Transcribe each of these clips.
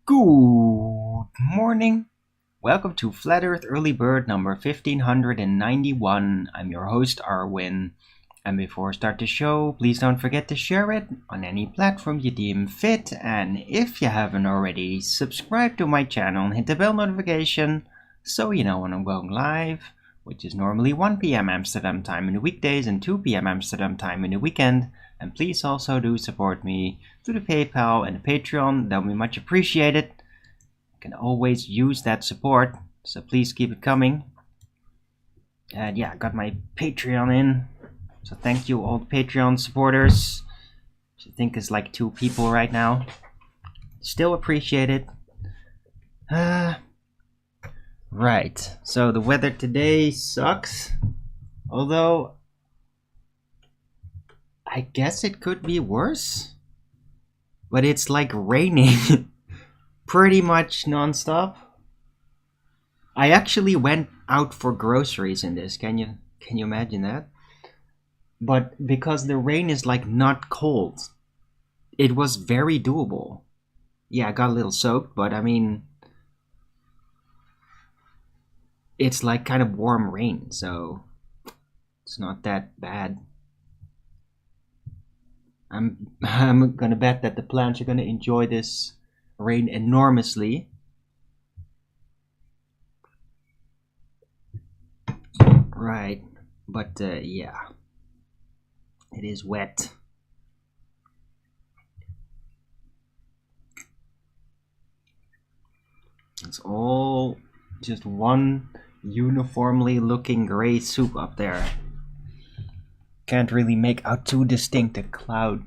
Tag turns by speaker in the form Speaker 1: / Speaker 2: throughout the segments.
Speaker 1: Good morning. Welcome to Flat Earth Early Bird number 1591. I'm your host, Arwin. And before I start the show, please don't forget to share it on any platform you deem fit. And if you haven't already, subscribe to my channel and hit the bell notification so you know when I'm going live, which is normally 1 p.m. Amsterdam time in the weekdays and 2 p.m. Amsterdam time in the weekend. And please also do support me through the PayPal and the Patreon. That would be much appreciated. You can always use that support, so please keep it coming. And yeah, I got my Patreon in. So thank you all the Patreon supporters. Which I think is like 2 people right now. Still appreciate it. Right, so the weather today sucks. Although I guess it could be worse, but it's like raining pretty much non-stop. I actually went out for groceries in this. Can you imagine that? But because the rain is like not cold, it was very doable. Yeah, I got a little soaked, but I mean, it's like kind of warm rain, so it's not that bad. I'm gonna bet that the plants are gonna enjoy this rain enormously. Right, but yeah, it is wet. It's all just one uniformly looking gray soup up there. Can't really make out too distinct a cloud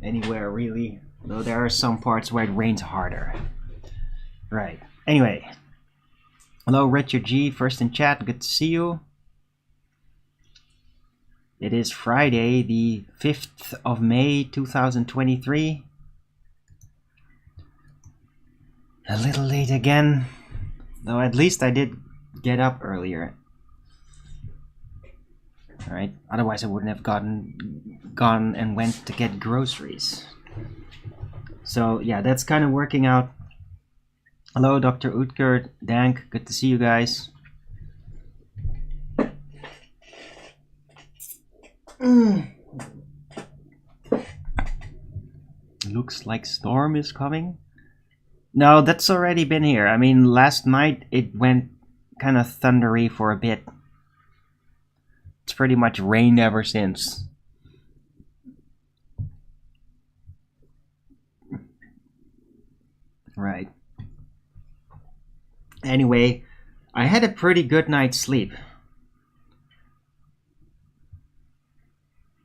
Speaker 1: anywhere really, though there are some parts where it rains harder. Right, anyway, hello Richard G, first in chat, good to see you. It is Friday the 5th of May 2023. A little late again, though at least I did get up earlier. Alright, otherwise I wouldn't have gone and went to get groceries. So yeah, that's kind of working out. Hello Dr. Utker, Dank, good to see you guys. Looks like storm is coming. No, that's already been here. I mean, last night it went kind of thundery for a bit. It's pretty much rained ever since. Right. Anyway, I had a pretty good night's sleep.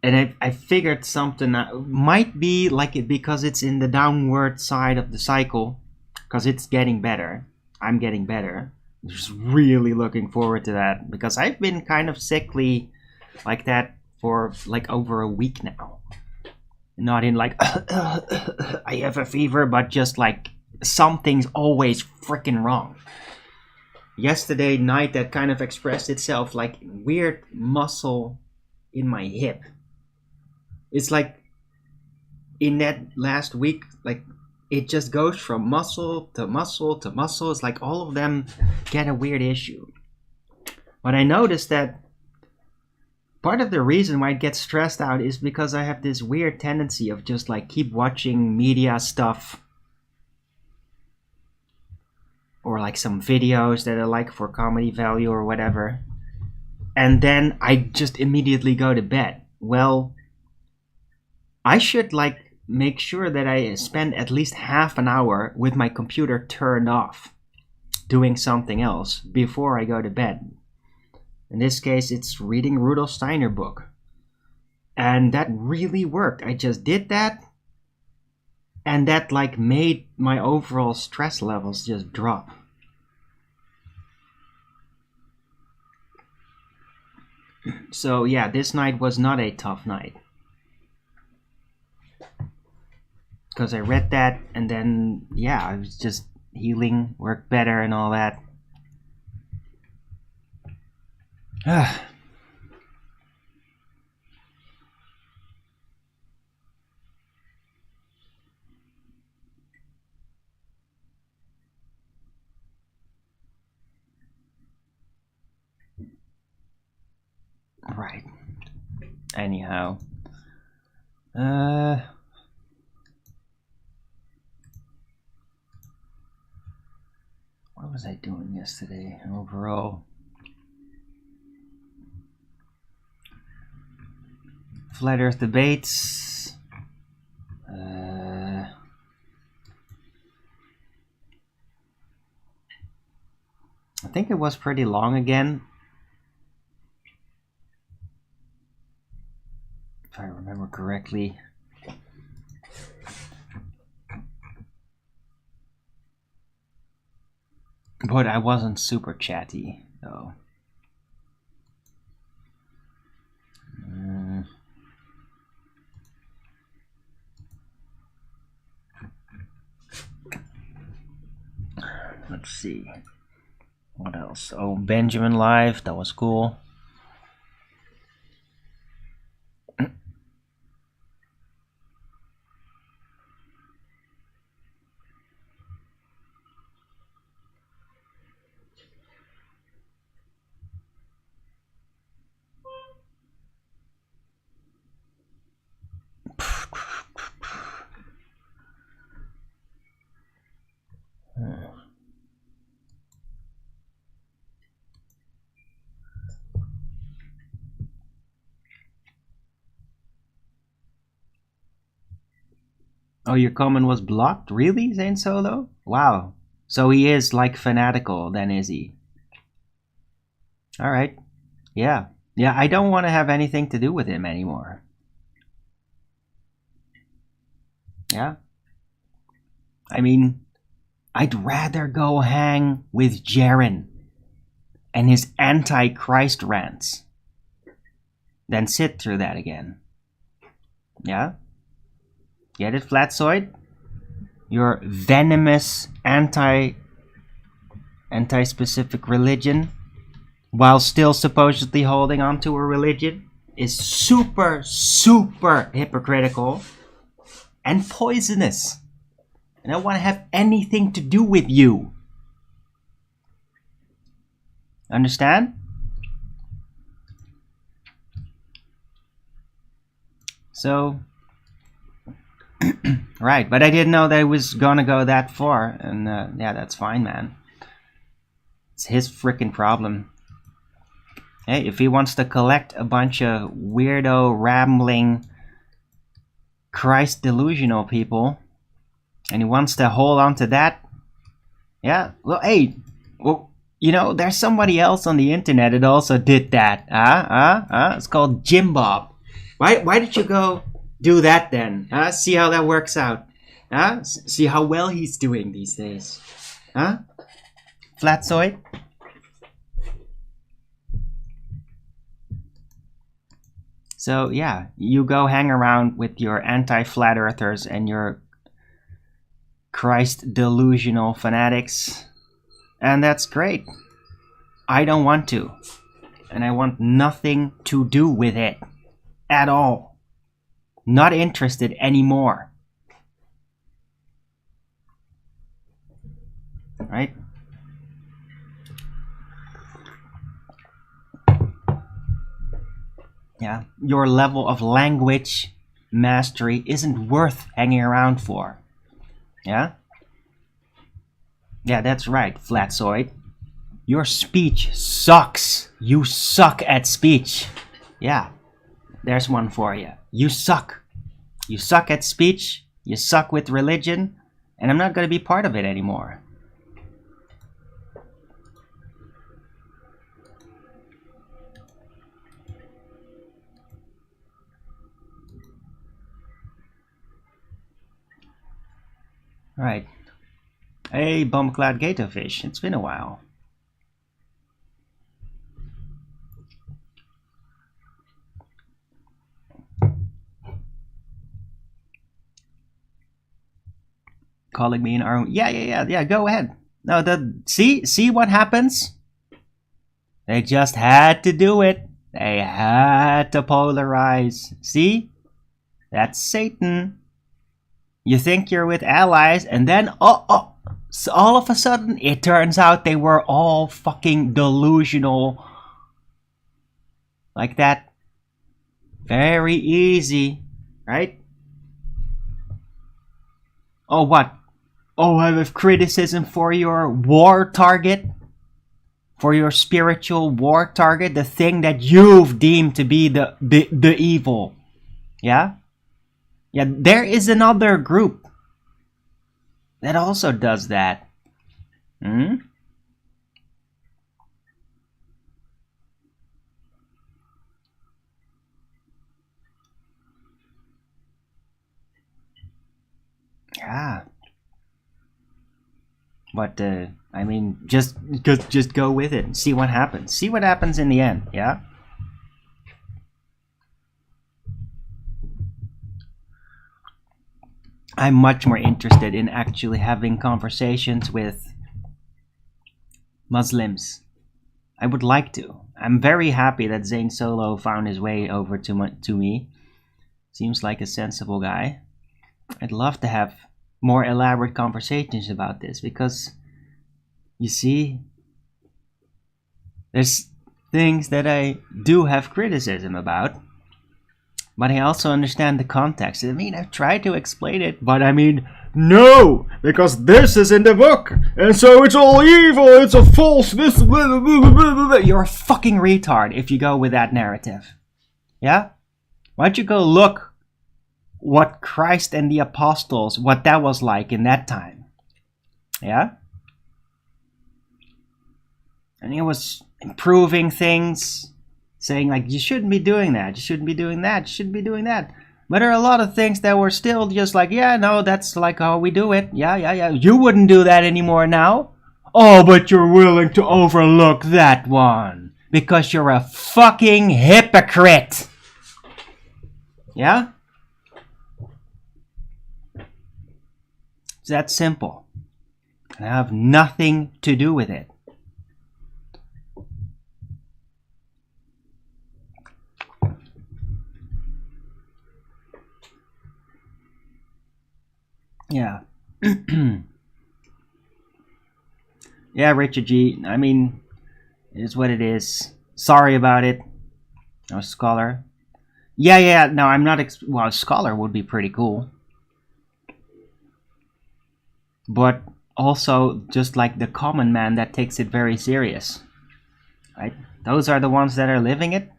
Speaker 1: And I figured something might be like it because it's in the downward side of the cycle. Because it's getting better. I'm getting better. I'm just really looking forward to that. Because I've been kind of sickly like that for like over a week now. Not in like I have a fever, but just like something's always freaking wrong. Yesterday night that kind of expressed itself like weird muscle in my hip. It's like in that last week, like it just goes from muscle to muscle to muscle. It's like all of them get a weird issue. But I noticed that part of the reason why I get stressed out is because I have this weird tendency of just like keep watching media stuff. Or like some videos that I like for comedy value or whatever. And then I just immediately go to bed. Well, I should like make sure that I spend at least half an hour with my computer turned off doing something else before I go to bed. In this case, it's reading Rudolf Steiner book. And that really worked. I just did that, and that like made my overall stress levels just drop. So yeah, this night was not a tough night. Because I read that, and then, yeah, I was just healing, worked better and all that. Right. Anyhow. What was I doing yesterday overall? Flat Earth debates. I think it was pretty long again. If I remember correctly. But I wasn't super chatty, though. Let's see. What else? Oh, Benjamin Live. That was cool. Oh, your comment was blocked? Really, Zane Solo? Wow. So he is like fanatical then, is he? Alright. Yeah. Yeah, I don't want to have anything to do with him anymore. Yeah? I mean, I'd rather go hang with Jaren and his anti-Christ rants than sit through that again. Yeah? Get it, Flatsoid? Your venomous anti-specific religion, while still supposedly holding on to a religion, is super, super hypocritical and poisonous. And I don't want to have anything to do with you. Understand? So, right, but I didn't know that it was gonna go that far, and yeah, that's fine, man. It's his freaking problem. Hey, if he wants to collect a bunch of weirdo, rambling, Christ delusional people, and he wants to hold on to that, yeah, well, hey, well, you know, there's somebody else on the internet that also did that. It's called Jim Bob. Why did you go do that then? See how that works out. See how well he's doing these days. Flatsoid? So yeah, you go hang around with your anti-flat earthers and your Christ delusional fanatics, and that's great. I don't want to, and I want nothing to do with it at all. Not interested anymore. Right? Yeah, your level of language mastery isn't worth hanging around for. Yeah? Yeah, that's right, Flatsoid. Your speech sucks. You suck at speech. Yeah, there's one for you. You suck. You suck at speech, you suck with religion, and I'm not going to be part of it anymore. Right. Hey, bomb-clad gatorfish. It's been a while. Calling me an arm. Yeah. Go ahead. No, see what happens? They just had to do it. They had to polarize. See? That's Satan. You think you're with allies, and then so all of a sudden it turns out they were all fucking delusional. Like that. Very easy, right? Oh, what? Oh, I have criticism for your war target? For your spiritual war target? The thing that you've deemed to be the evil. Yeah? Yeah, there is another group that also does that. Hmm? Yeah. But, I mean, just go with it and see what happens. See what happens in the end, yeah? I'm much more interested in actually having conversations with Muslims. I would like to. I'm very happy that Zane Solo found his way over to me. Seems like a sensible guy. I'd love to have more elaborate conversations about this because, you see, there's things that I do have criticism about, but I also understand the context. I mean, I've tried to explain it, but I mean, no, because this is in the book, and so it's all evil, it's a false, this, blah, blah, blah, blah, blah. You're a fucking retard if you go with that narrative. Yeah? Why don't you go look what Christ and the apostles, what that was like in that time. Yeah? And he was improving things, saying like, you shouldn't be doing that, you shouldn't be doing that, you shouldn't be doing that. But there are a lot of things that were still just like, yeah, no, that's like how we do it. Yeah. You wouldn't do that anymore now. Oh, but you're willing to overlook that one. Because you're a fucking hypocrite. Yeah? It's that simple. I have nothing to do with it. Yeah. Yeah, Richard G. I mean, it is what it is. Sorry about it. No, Scholar. Yeah. No, I'm not. Well, Scholar would be pretty cool. But also, just like the common man that takes it very serious. Right? Those are the ones that are living it.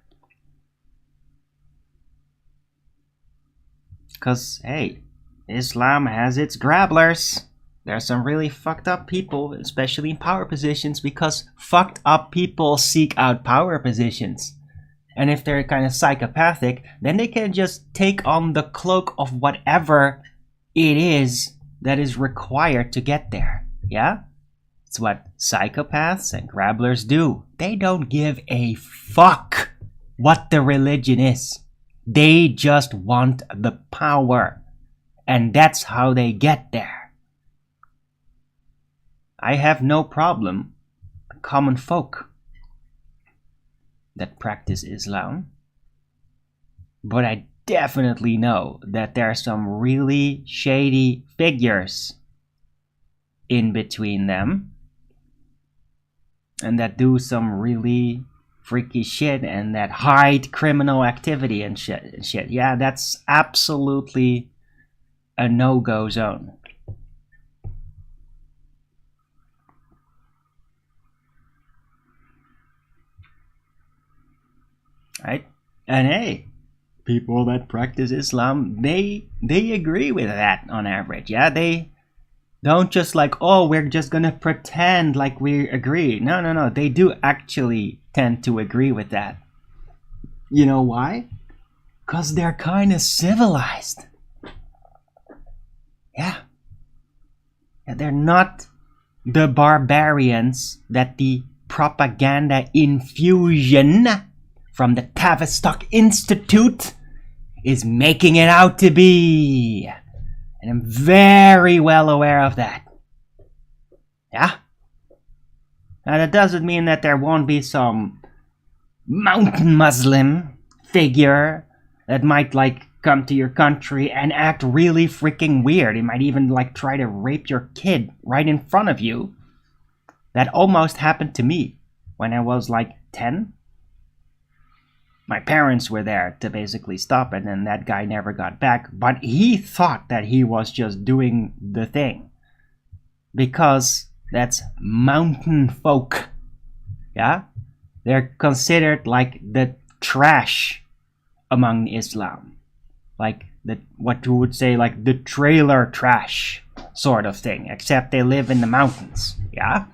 Speaker 1: Because, hey, Islam has its grabblers. There's some really fucked up people, especially in power positions, because fucked up people seek out power positions. And if they're kind of psychopathic, then they can just take on the cloak of whatever it is that is required to get there. Yeah? It's what psychopaths and grabblers do. They don't give a fuck what the religion is. They just want the power. And that's how they get there. I have no problem with common folk that practice Islam. But I definitely know that there are some really shady figures in between them. And that do some really freaky shit and that hide criminal activity and shit. Yeah, that's absolutely a no-go zone. Right? And hey, people that practice Islam, they agree with that on average. Yeah, they don't just like, oh, we're just gonna pretend like we agree. No. They do actually tend to agree with that. You know why? Because they're kind of civilized. Yeah. They're not the barbarians that the propaganda infusion from the Tavistock Institute is making it out to be. And I'm very well aware of that. Yeah? Now that doesn't mean that there won't be some mountain Muslim figure that might like come to your country and act really freaking weird. It might even like try to rape your kid right in front of you. That almost happened to me when I was like 10. My parents were there to basically stop it, and that guy never got back. But he thought that he was just doing the thing. Because that's mountain folk. Yeah? They're considered like the trash among Islam. Like what you would say like the trailer trash sort of thing. Except they live in the mountains. Yeah?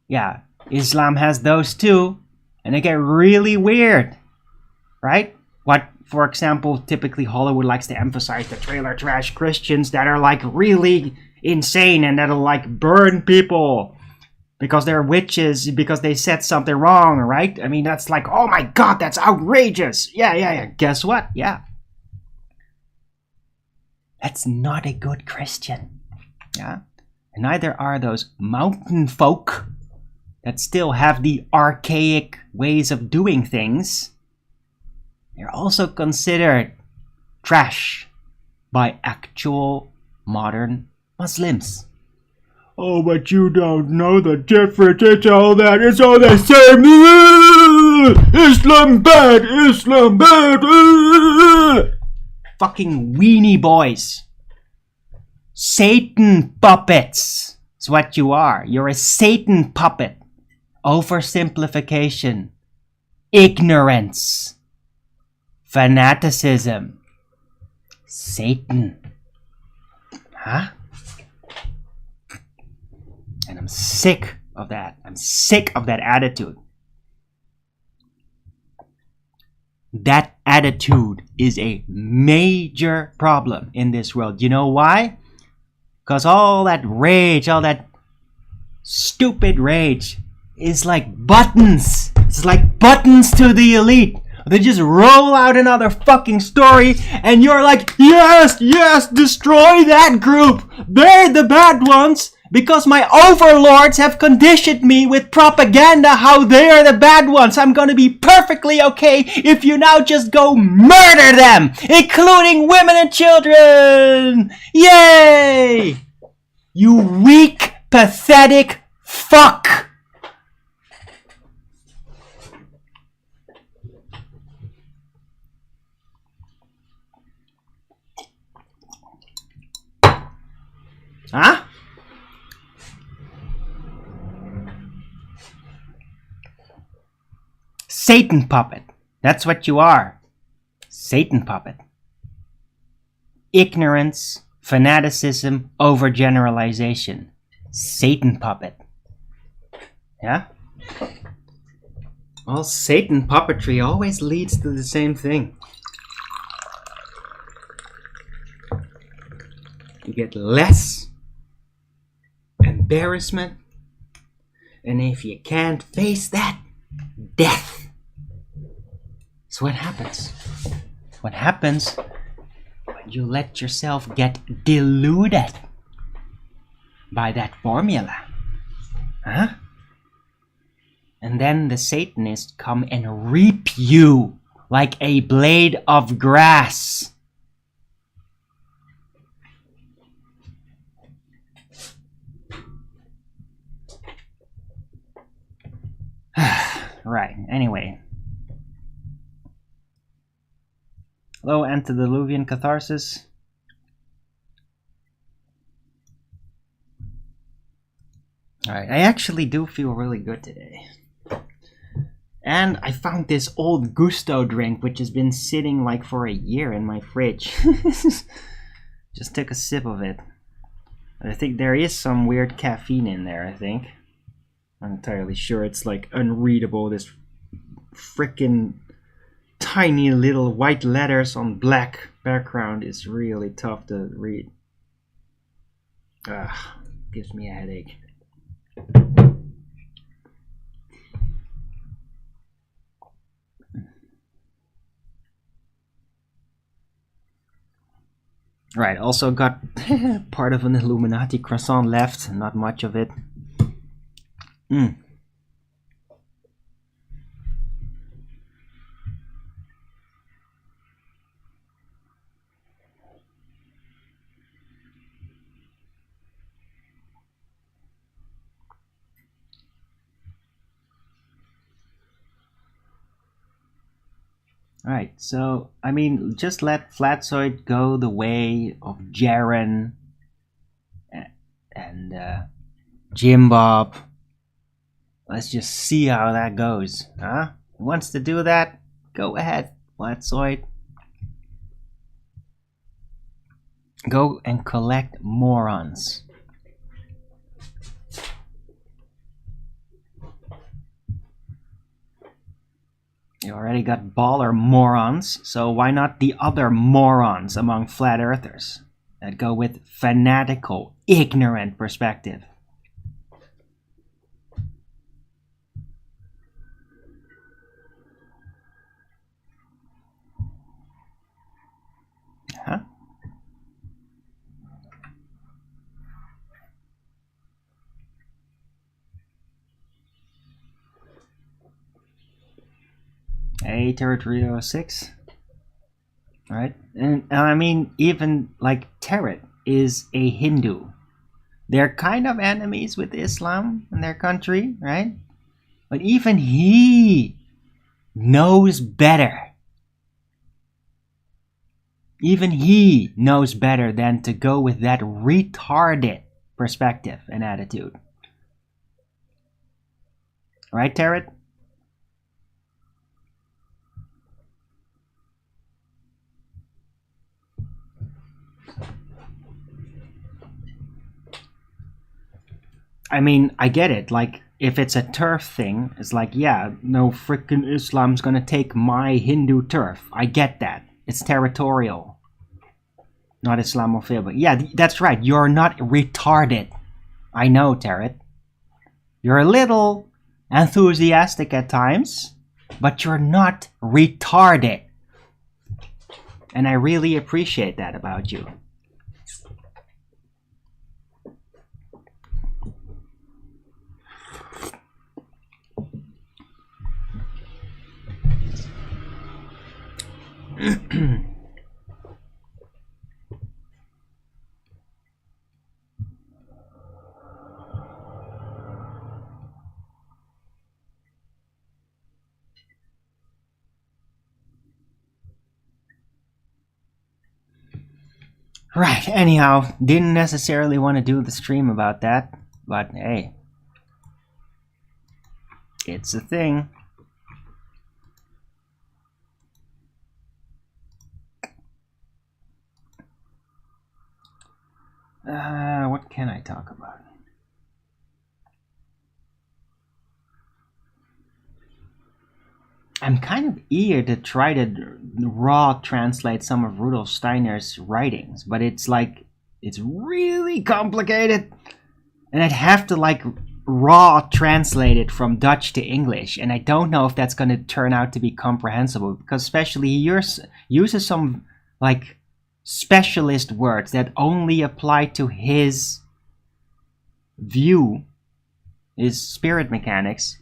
Speaker 1: Yeah. Islam has those too. And they get really weird. Right? What, for example, typically Hollywood likes to emphasize the trailer trash Christians that are like really insane and that'll like burn people because they're witches because they said something wrong, right? I mean, that's like, oh my god, that's outrageous. Yeah. Guess what? Yeah. That's not a good Christian. Yeah? And neither are those mountain folk that still have the archaic ways of doing things. They're also considered trash by actual modern Muslims. Oh, but you don't know the difference. It's all the same. Islam bad. Islam bad. Fucking weenie boys. Satan puppets is what you are. You're a Satan puppet. Oversimplification. Ignorance. Fanaticism. Satan. Huh? And I'm sick of that. I'm sick of that attitude. That attitude is a major problem in this world. You know why? Because all that rage, all that stupid rage is like buttons. It's like buttons to the elite. They just roll out another fucking story and you're like, yes, destroy that group. They're the bad ones because my overlords have conditioned me with propaganda how they are the bad ones. I'm gonna be perfectly okay if you now just go murder them, including women and children. Yay! You weak, pathetic fuck. Huh? Satan puppet. That's what you are. Satan puppet. Ignorance, fanaticism, overgeneralization. Satan puppet. Yeah? Well, Satan puppetry always leads to the same thing. You get less embarrassment, and if you can't face that, death. So what happens? What happens when you let yourself get deluded by that formula? Huh? And then the Satanists come and reap you like a blade of grass. Right, anyway. Hello, antediluvian catharsis. Alright, I actually do feel really good today. And I found this old Gusto drink, which has been sitting like for a year in my fridge. Just took a sip of it. I think there is some weird caffeine in there, I think. I'm entirely sure. It's like unreadable. This frickin' tiny little white letters on black background is really tough to read. Gives me a headache. Right, also got part of an Illuminati croissant left, not much of it. Alright, so, I mean, just let Flatsoid go the way of Jaren and Jim Bob. Let's just see how that goes, huh? Wants to do that? Go ahead, Flatsoid. Go and collect morons. You already got baller morons, so why not the other morons among flat earthers that go with fanatical, ignorant perspective? Huh? A Territory 06. Right? And I mean, even like Terret is a Hindu. They're kind of enemies with Islam in their country, right? But even he knows better. Even he knows better than to go with that retarded perspective and attitude. Right, Terret? I mean, I get it. Like, if it's a turf thing, it's like, yeah, no frickin' Islam's gonna take my Hindu turf. I get that. It's territorial. Not Islamophobic. Yeah, that's right. You're not retarded. I know, Terret. You're a little enthusiastic at times, but you're not retarded. And I really appreciate that about you. Right, anyhow, didn't necessarily want to do the stream about that, but hey, it's a thing. What can I talk about? I'm kind of eager to try to raw translate some of Rudolf Steiner's writings, but it's like, it's really complicated. And I'd have to like raw translate it from Dutch to English, and I don't know if that's going to turn out to be comprehensible, because especially he uses some like specialist words that only apply to his view, his spirit mechanics.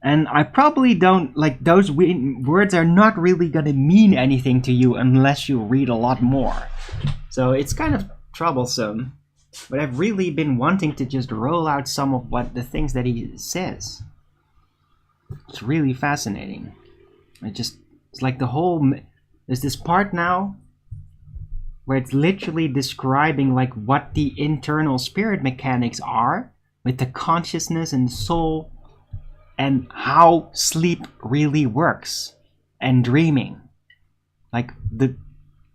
Speaker 1: And I probably don't, like, those words are not really going to mean anything to you unless you read a lot more. So it's kind of troublesome. But I've really been wanting to just roll out some of the things that he says. It's really fascinating. It's like the whole, there's this part now where it's literally describing like what the internal spirit mechanics are with the consciousness and soul. and how sleep really works and dreaming. Like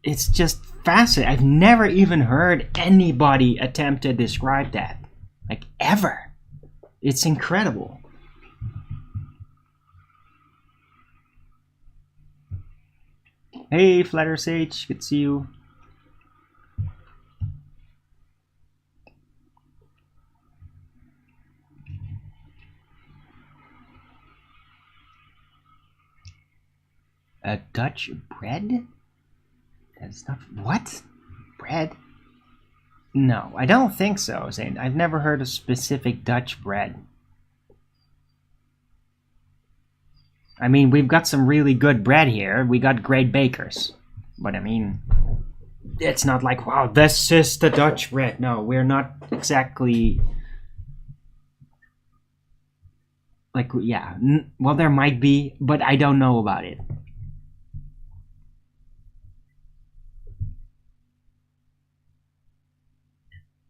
Speaker 1: it's just fascinating. I've never even heard anybody attempt to describe that, like, ever. It's incredible. Hey, Flatter Sage, good to see you. A Dutch bread? That's not... What? Bread? No, I don't think so, Zane. I've never heard of specific Dutch bread. I mean, we've got some really good bread here. We got great bakers. But I mean, it's not like, wow, this is the Dutch bread. No, we're not exactly... Like, yeah. Well, there might be, but I don't know about it.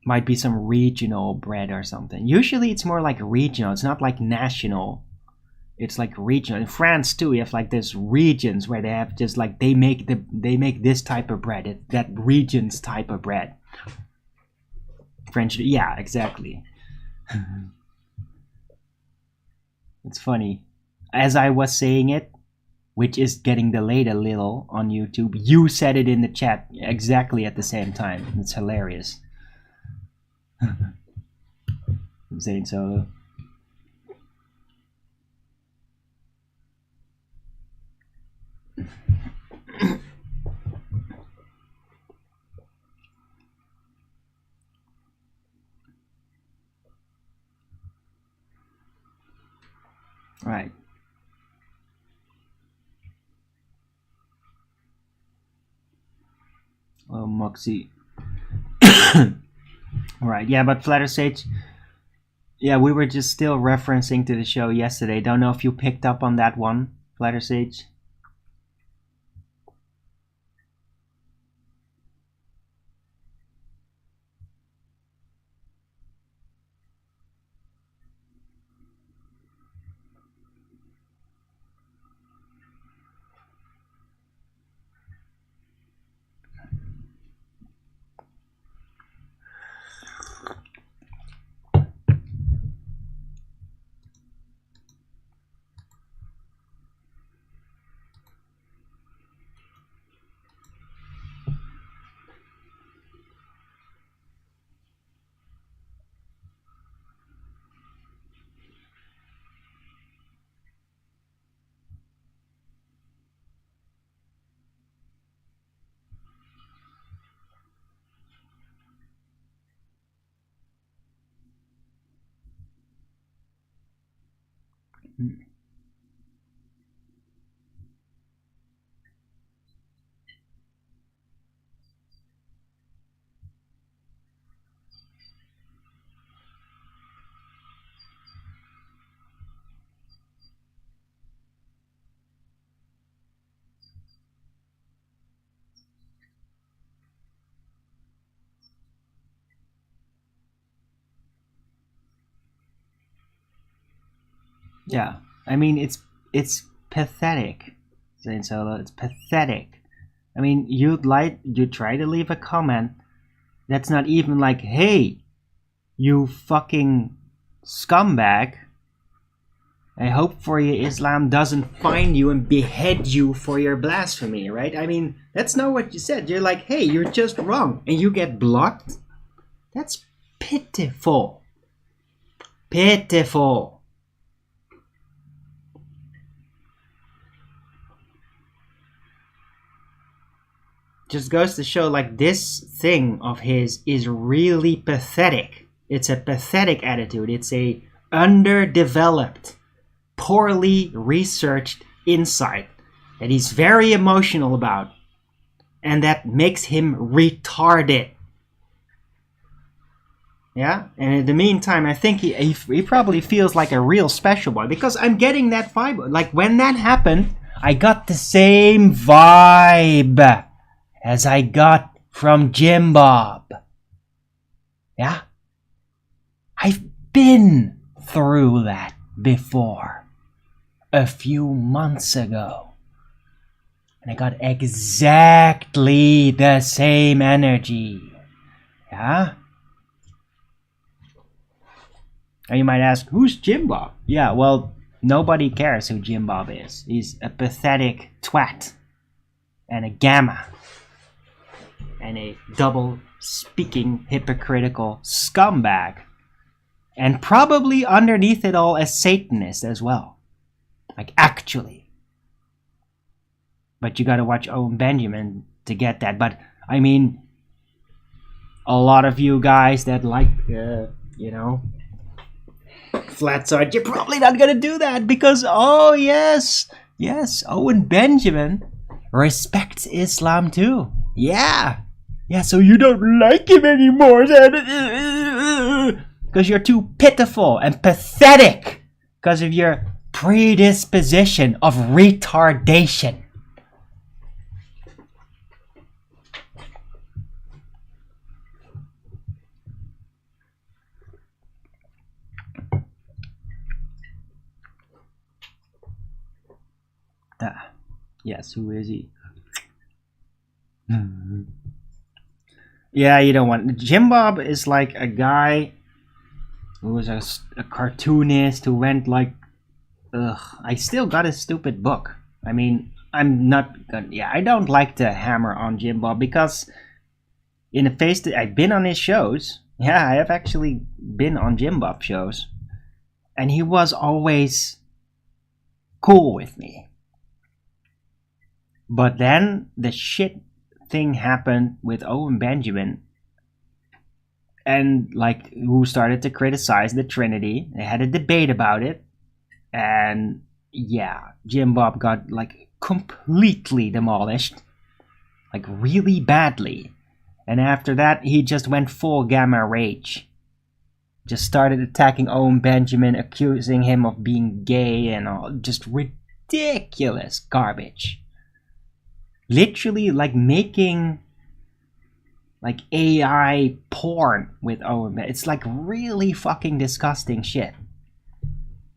Speaker 1: Might be some regional bread or something. Usually it's more like regional. It's not like national. It's like regional. In France too, you have like this regions where they have just like they make this type of bread. That region's type of bread. French, yeah, exactly. It's funny. As I was saying it, which is getting delayed a little on YouTube, you said it in the chat exactly at the same time. It's hilarious. I'm saying solo. Right. Oh, Moxie. Right, yeah, but Flatter Sage, yeah, we were just still referencing to the show yesterday. Don't know if you picked up on that one, Flatter Sage. Yeah, I mean, it's pathetic, Zane Solo. It's pathetic. I mean, you try to leave a comment that's not even like, hey, you fucking scumbag, I hope for you Islam doesn't find you and behead you for your blasphemy, right? I mean, that's not what you said. You're like, hey, you're just wrong, and you get blocked? That's pitiful. Pitiful. Just goes to show, like, this thing of his is really pathetic. It's a pathetic attitude. It's a underdeveloped, poorly researched insight that he's very emotional about, and that makes him retarded. Yeah, and in the meantime, I think he probably feels like a real special boy, because I'm getting that vibe. Like, when that happened, I got the same vibe as I got from Jim Bob. Yeah? I've been through that before. a few months ago. And I got exactly the same energy. Yeah? And you might ask, who's Jim Bob? Yeah, well, nobody cares who Jim Bob is. He's a pathetic twat. And a gamma. And a double-speaking, hypocritical scumbag. And probably underneath it all, a Satanist as well. Like, actually. But you gotta watch Owen Benjamin to get that. But, I mean, a lot of you guys that like, you know, flat side, you're probably not gonna do that because, oh yes, Owen Benjamin respects Islam too. Yeah, so you don't like him anymore then? Because you're too pitiful and pathetic because of your predisposition of retardation. Yes, who is he? Yeah, you don't want... Jim Bob is like a guy who was a cartoonist who went like... Ugh, I still got his stupid book. I mean, I'm not gonna... Yeah, I don't like to hammer on Jim Bob because in the face that I've been on his shows. Yeah, I have actually been on Jim Bob shows. And he was always cool with me. But then the shit thing happened with Owen Benjamin, and like who started to criticize the Trinity. They had a debate about it, and yeah, Jim Bob got like completely demolished, like really badly. And after that, he just went full gamma rage. Just started attacking Owen Benjamin, accusing him of being gay and all, just ridiculous garbage. Literally like making like AI porn with Owen. It's like really fucking disgusting shit.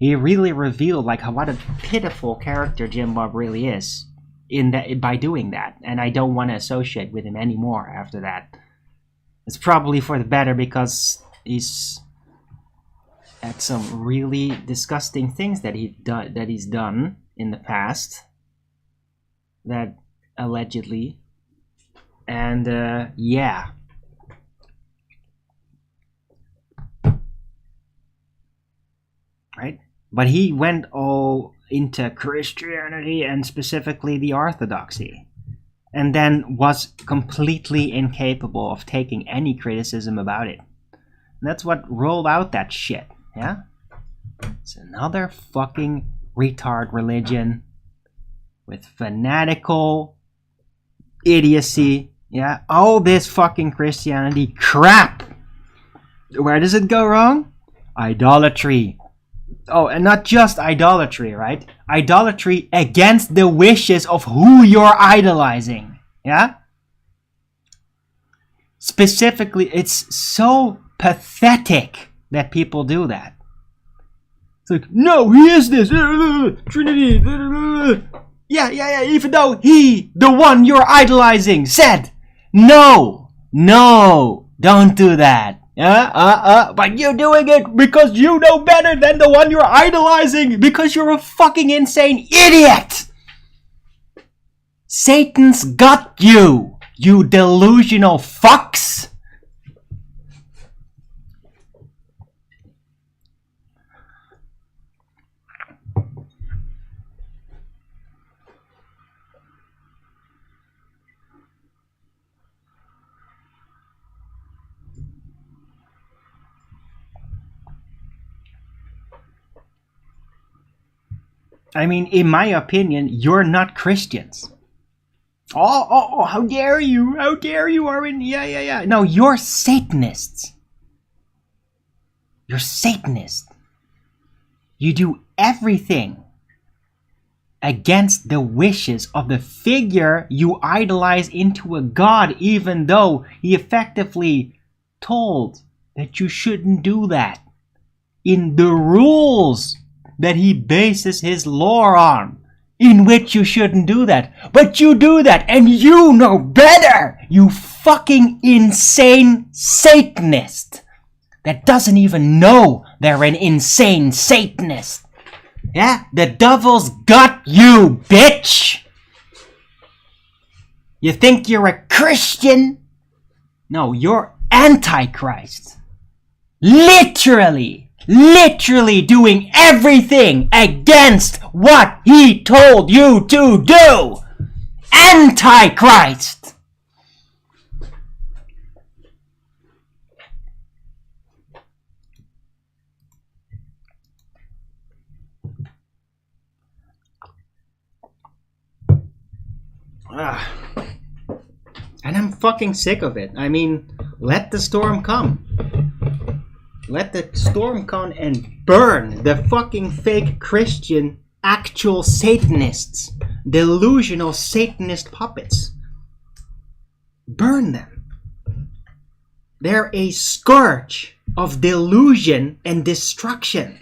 Speaker 1: He really revealed like what a pitiful character Jim Bob really is in that by doing that. And I don't want to associate with him anymore after that. It's probably for the better because he's at some really disgusting things that he's done in the past. That allegedly, and yeah, right. But he went all into Christianity and specifically the Orthodoxy, and then was completely incapable of taking any criticism about it. And that's what rolled out that shit. Yeah, it's another fucking retard religion with fanatical idiocy. Yeah, all this fucking Christianity crap. Where does it go wrong? Idolatry. Oh, and not just idolatry, right? Idolatry against the wishes of who you're idolizing. Yeah? Specifically, it's so pathetic that people do that. It's like, no, he is this. Trinity. Yeah, even though he, the one you're idolizing, said, no, don't do that. But you're doing it because you know better than the one you're idolizing, because you're a fucking insane idiot. Satan's got you, you delusional fucks. I mean, in my opinion, you're not Christians. Oh, how dare you? How dare you, Armin? Yeah. No, you're Satanists. You're Satanists. You do everything against the wishes of the figure you idolize into a god, even though he effectively told that you shouldn't do that in the rules that he bases his lore on, in which you shouldn't do that. But you do that, and you know better! You fucking insane Satanist that doesn't even know they're an insane Satanist. Yeah? The devil's got you, bitch! You think you're a Christian? No, you're Antichrist. Literally doing everything against what he told you to do. Antichrist. And I'm fucking sick of it. I mean, let the storm come. Let the storm come and burn the fucking fake Christian actual Satanists. Delusional Satanist puppets. Burn them. They're a scourge of delusion and destruction.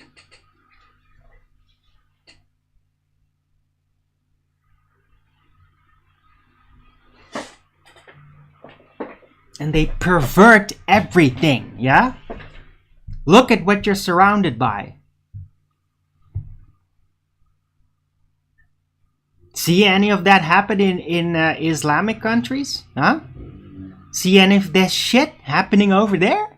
Speaker 1: And they pervert everything, yeah? Look at what you're surrounded by. See any of that happen in Islamic countries? Huh? See any of this shit happening over there?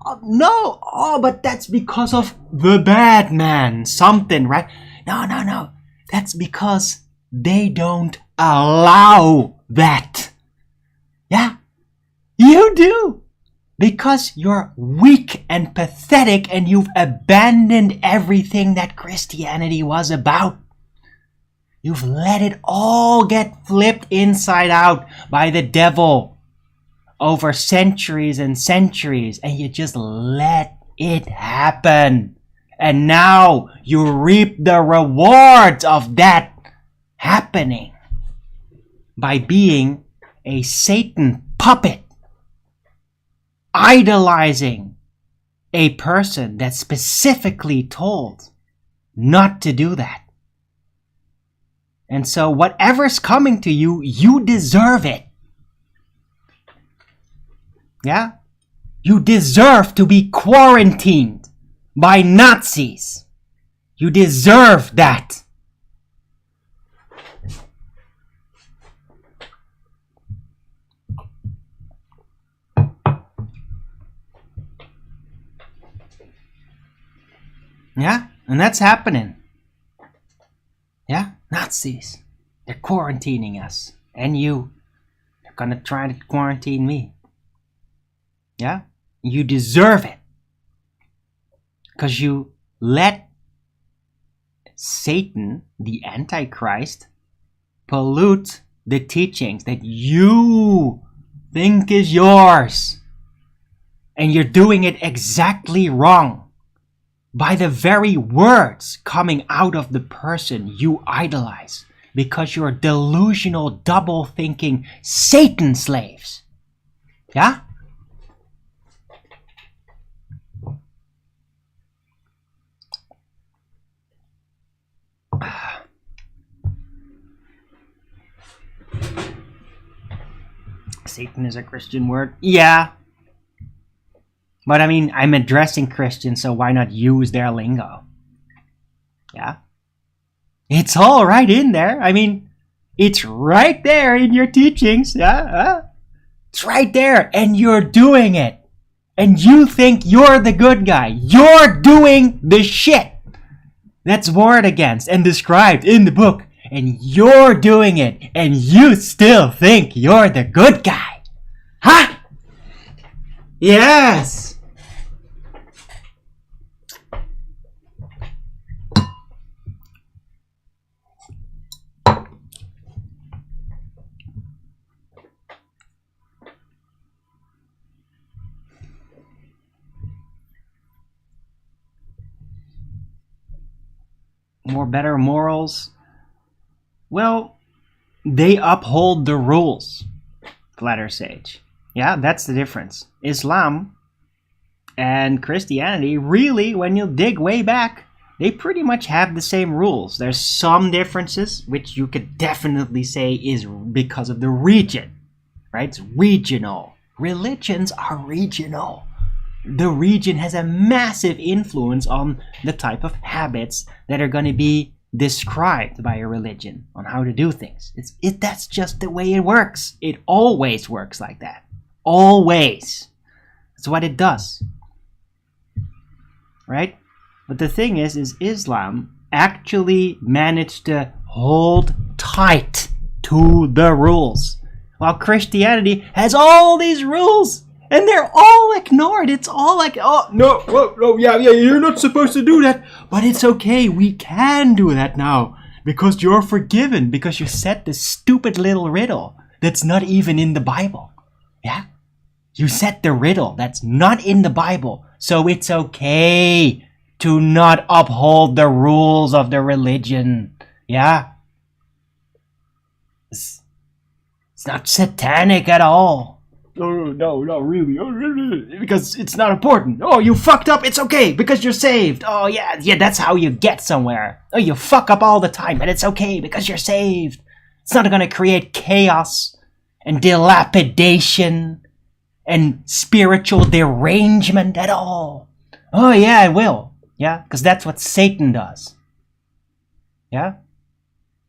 Speaker 1: Oh, no! Oh, but that's because of the bad man. Something, right? No. That's because they don't allow that. Yeah? You do! Because you're weak and pathetic and you've abandoned everything that Christianity was about. You've let it all get flipped inside out by the devil over centuries and centuries, and you just let it happen. And now you reap the rewards of that happening by being a Satan puppet, idolizing a person that's specifically told not to do that. And so whatever's coming to you, you deserve it. Yeah? You deserve to be quarantined by Nazis. You deserve that. Yeah? And that's happening. Yeah? Nazis. They're quarantining us. And you. They're gonna try to quarantine me. Yeah? You deserve it. Because you let Satan, the Antichrist, pollute the teachings that you think is yours. And you're doing it exactly wrong. By the very words coming out of the person you idolize. Because you're delusional, double-thinking Satan slaves. Yeah? Satan is a Christian word? Yeah. But I mean, I'm addressing Christians, so why not use their lingo? Yeah? It's all right in there. I mean, it's right there in your teachings. Yeah? It's right there, and you're doing it. And you think you're the good guy. You're doing the shit that's warned against and described in the book. And you're doing it, and you still think you're the good guy. Huh? Yes! More better morals? Well, they uphold the rules, Flatter Sage. Yeah, that's the difference. Islam and Christianity, really, when you dig way back, they pretty much have the same rules. There's some differences, which you could definitely say is because of the region, right? It's regional. Religions are regional. The region has a massive influence on the type of habits that are going to be described by a religion on how to do things. That's just the way it works. It always works like that. Always. That's what it does. Right? But the thing is Islam actually managed to hold tight to the rules, while Christianity has all these rules and they're all ignored. It's all like, oh no, whoa, no, yeah, you're not supposed to do that, but it's okay. We can do that now because you're forgiven because you said this stupid little riddle that's not even in the Bible. Yeah, you said the riddle that's not in the Bible, so it's okay to not uphold the rules of the religion. Yeah? It's not satanic at all. Oh, no, not really. Because it's not important. Oh, you fucked up. It's okay because you're saved. Oh, yeah, that's how you get somewhere. Oh, you fuck up all the time, but it's okay because you're saved. It's not going to create chaos and dilapidation and spiritual derangement at all. Oh, yeah, it will. Yeah, because that's what Satan does. Yeah?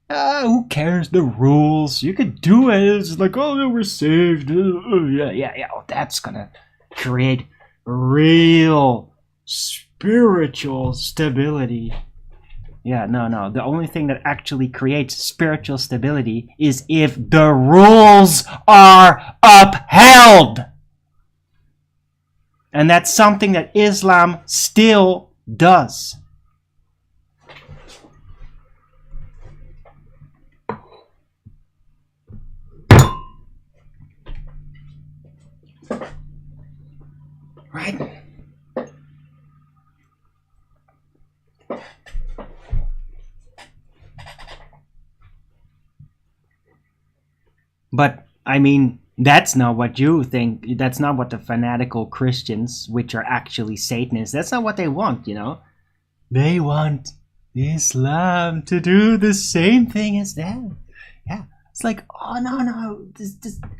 Speaker 1: Who cares? The rules. You could do it. It's like, oh, we're saved. Yeah. Oh, that's gonna create real spiritual stability. Yeah, no. The only thing that actually creates spiritual stability is if the rules are upheld. And that's something that Islam still does. Right? But I mean, that's not what you think. That's not what the fanatical Christians, which are actually Satanists, that's not what they want, you know? They want Islam to do the same thing as them. Yeah. It's like, oh, no.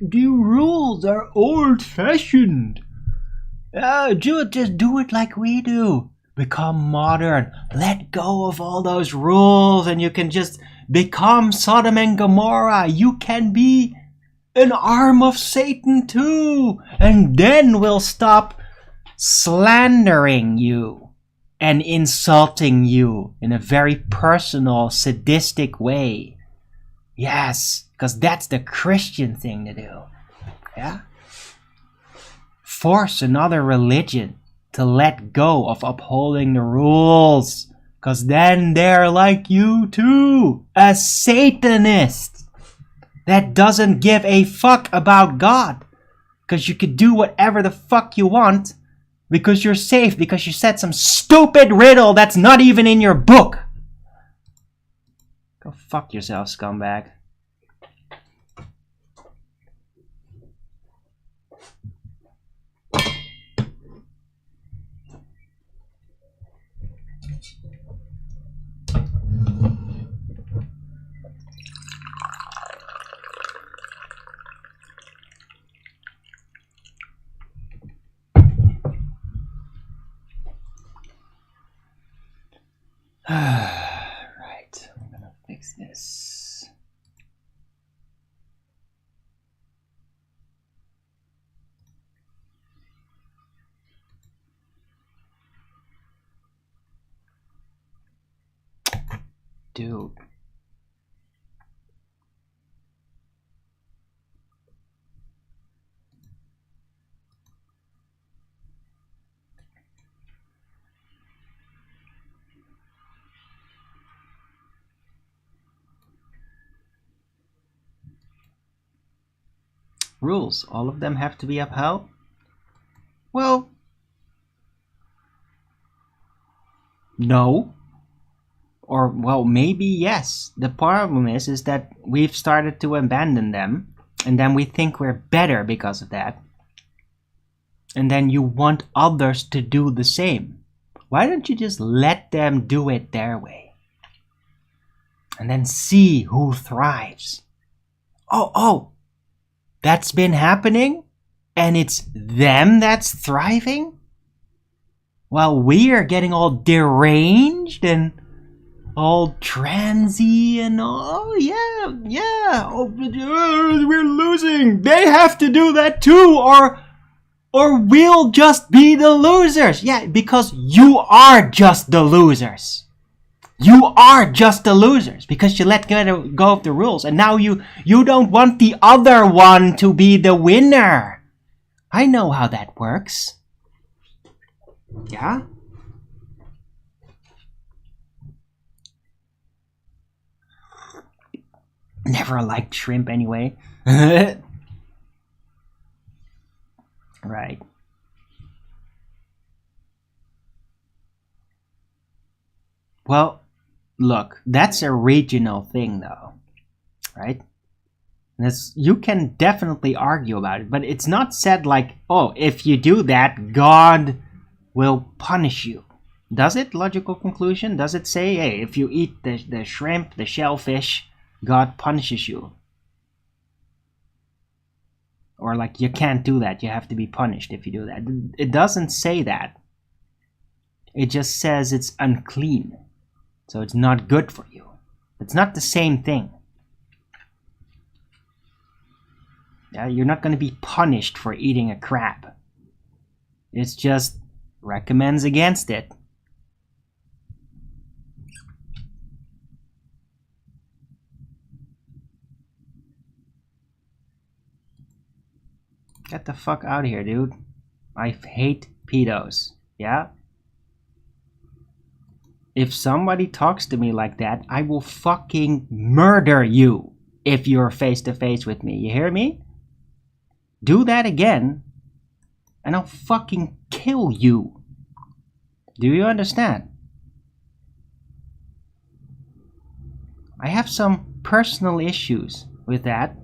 Speaker 1: The rules are old-fashioned. Just do it like we do. Become modern. Let go of all those rules and you can just become Sodom and Gomorrah. You can be an arm of Satan too, and then we'll stop slandering you and insulting you in a very personal, sadistic way. Yes, because that's the Christian thing to do. Yeah? Force another religion to let go of upholding the rules, because then they're like you too, a Satanist that doesn't give a fuck about God, because you could do whatever the fuck you want because you're safe, because you said some stupid riddle that's not even in your book. Go fuck yourself, scumbag. Right, I'm gonna fix this. Dude. Rules, all of them have to be upheld? Well, no. Or, well, maybe yes. The problem is that we've started to abandon them, and then we think we're better because of that. And then you want others to do the same. Why don't you just let them do it their way? And then see who thrives. Oh, that's been happening? And it's them that's thriving? While we are getting all deranged and all transy and oh yeah, oh, we're losing. They have to do that too, or we'll just be the losers. Yeah, because you are just the losers. You are just the losers because you let go of the rules, and now you don't want the other one to be the winner. I know how that works. Yeah? Never liked shrimp anyway. Right. Well, look, that's a regional thing though, right? You can definitely argue about it, but it's not said like, oh, if you do that, God will punish you. Does it? Logical conclusion? Does it say, hey, if you eat the shrimp, the shellfish, God punishes you? Or like, you can't do that, you have to be punished if you do that. It doesn't say that. It just says it's unclean. So it's not good for you. It's not the same thing. Yeah, you're not going to be punished for eating a crab. It's just recommends against it. Get the fuck out of here, dude. I hate pedos. Yeah? If somebody talks to me like that, I will fucking murder you if you're face to face with me. You hear me? Do that again, and I'll fucking kill you. Do you understand? I have some personal issues with that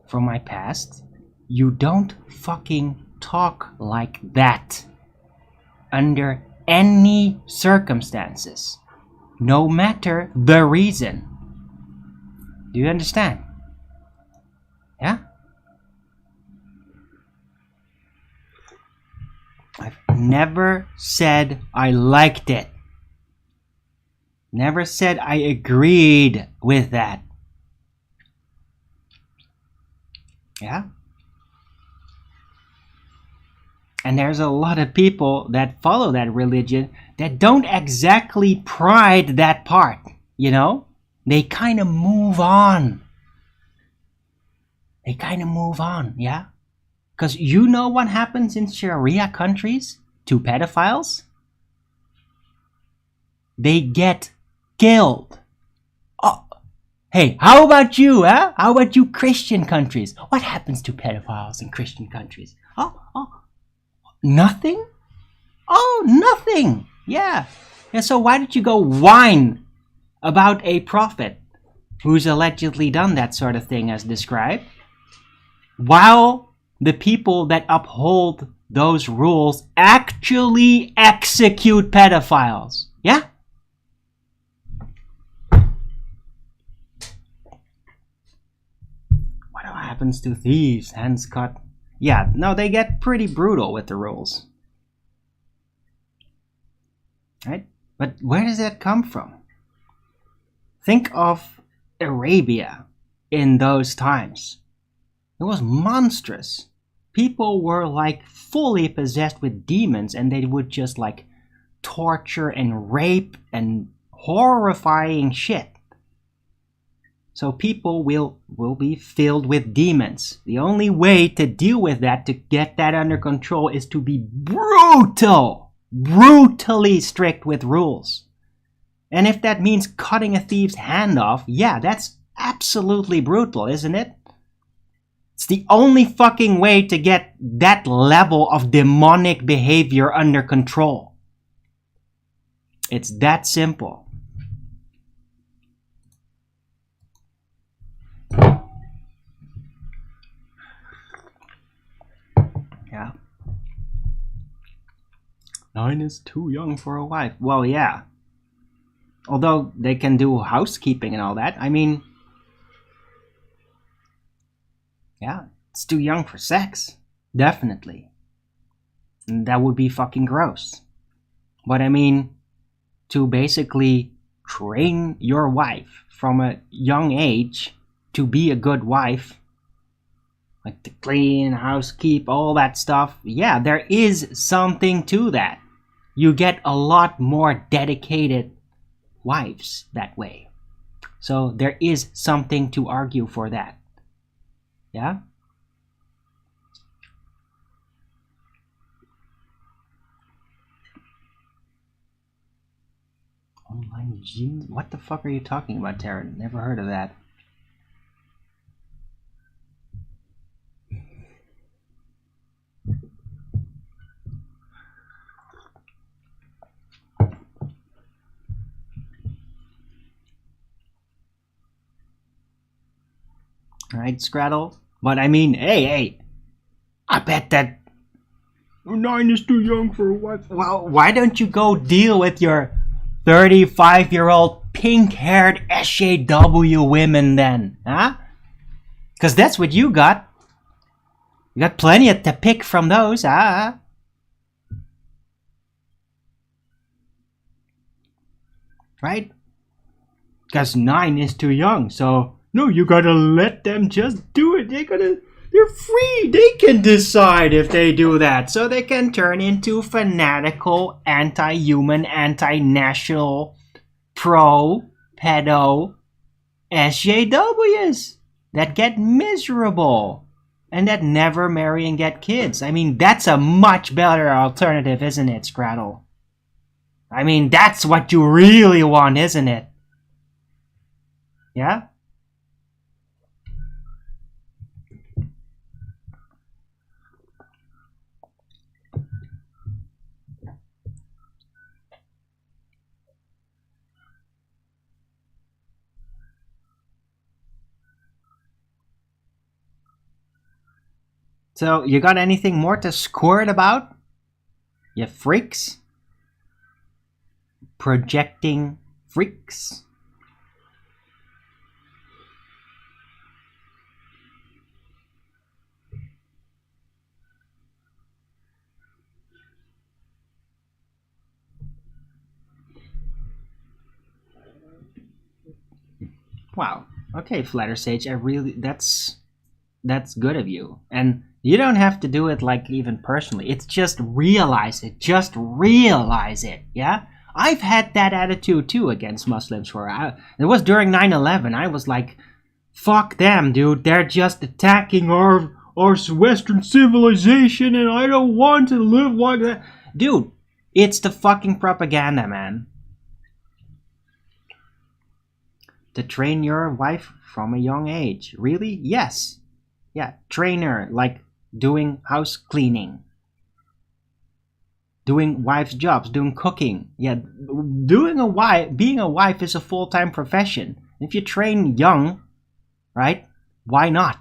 Speaker 1: from my past. You don't fucking talk like that under any circumstances, no matter the reason. Do you understand? Yeah? I've never said I liked it. Never said I agreed with that. Yeah? And there's a lot of people that follow that religion that don't exactly pride that part, you know? They kind of move on. Yeah? Because you know what happens in Sharia countries to pedophiles? They get killed. Oh, hey, how about you, huh? How about you Christian countries? What happens to pedophiles in Christian countries? Oh, nothing? Oh, nothing. Yeah. And so why did you go whine about a prophet who's allegedly done that sort of thing as described, while the people that uphold those rules actually execute pedophiles? Yeah? What happens to thieves? Hands cut. Yeah, no, they get pretty brutal with the rules. Right? But where does that come from? Think of Arabia in those times. It was monstrous. People were like fully possessed with demons, and they would just like torture and rape and horrifying shit. So people will be filled with demons. The only way to deal with that, to get that under control, is to be brutally strict with rules. And if that means cutting a thief's hand off, yeah, that's absolutely brutal, isn't it? It's the only fucking way to get that level of demonic behavior under control. It's that simple. Yeah. 9 is too young for a wife. Well, yeah. Although they can do housekeeping and all that. I mean, yeah, it's too young for sex. Definitely. And that would be fucking gross. But I mean, to basically train your wife from a young age to be a good wife, like to clean, housekeep, all that stuff, yeah, there is something to that. You get a lot more dedicated wives that way. So there is something to argue for that. Yeah? Online gene? What the fuck are you talking about, Tara? Never heard of that. Alright, Scrattle? But I mean, hey, I bet that 9 is too young for a wife. Well, why don't you go deal with your 35-year-old pink-haired SJW women then, huh? Because that's what you got. You got plenty to pick from those, huh? Right? Because 9 is too young, so no, you gotta let them just do it. They're free. They can decide if they do that. So they can turn into fanatical, anti-human, anti-national, pro-pedo SJWs that get miserable and that never marry and get kids. I mean, that's a much better alternative, isn't it, Scrattle? I mean, that's what you really want, isn't it? Yeah? So, you got anything more to squirt about? You freaks? Projecting freaks? Wow. Okay, Flatter Sage, that's good of you. And you don't have to do it like even personally. It's just realize it. Just realize it. Yeah? I've had that attitude too against Muslims it was during 9/11. I was like, fuck them, dude. They're just attacking our Western civilization and I don't want to live like that. Dude, it's the fucking propaganda, man. To train your wife from a young age. Really? Yes. Yeah, train her, like doing house cleaning, doing wife's jobs, doing cooking. Yeah, being a wife is a full-time profession. If you train young, right? Why not?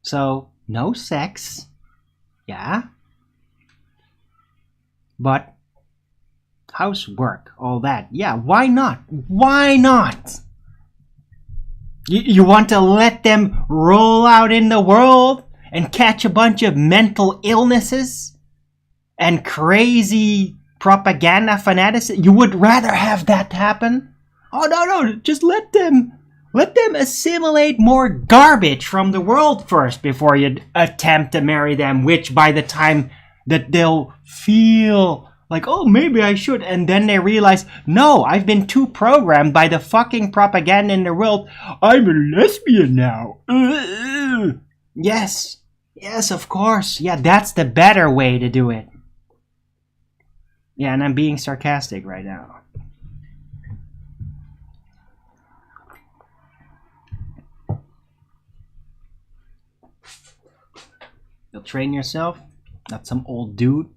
Speaker 1: So, no sex. Yeah. But housework, all that. Yeah, why not? Why not? You want to let them roll out in the world and catch a bunch of mental illnesses and crazy propaganda fanatics? You would rather have that happen? Oh, no, just let them assimilate more garbage from the world first before you attempt to marry them, which by the time that they'll feel like, oh, maybe I should. And then they realize, no, I've been too programmed by the fucking propaganda in the world. I'm a lesbian now. Yes. Yes, of course. Yeah, that's the better way to do it. Yeah, and I'm being sarcastic right now. You'll train yourself? Not some old dude.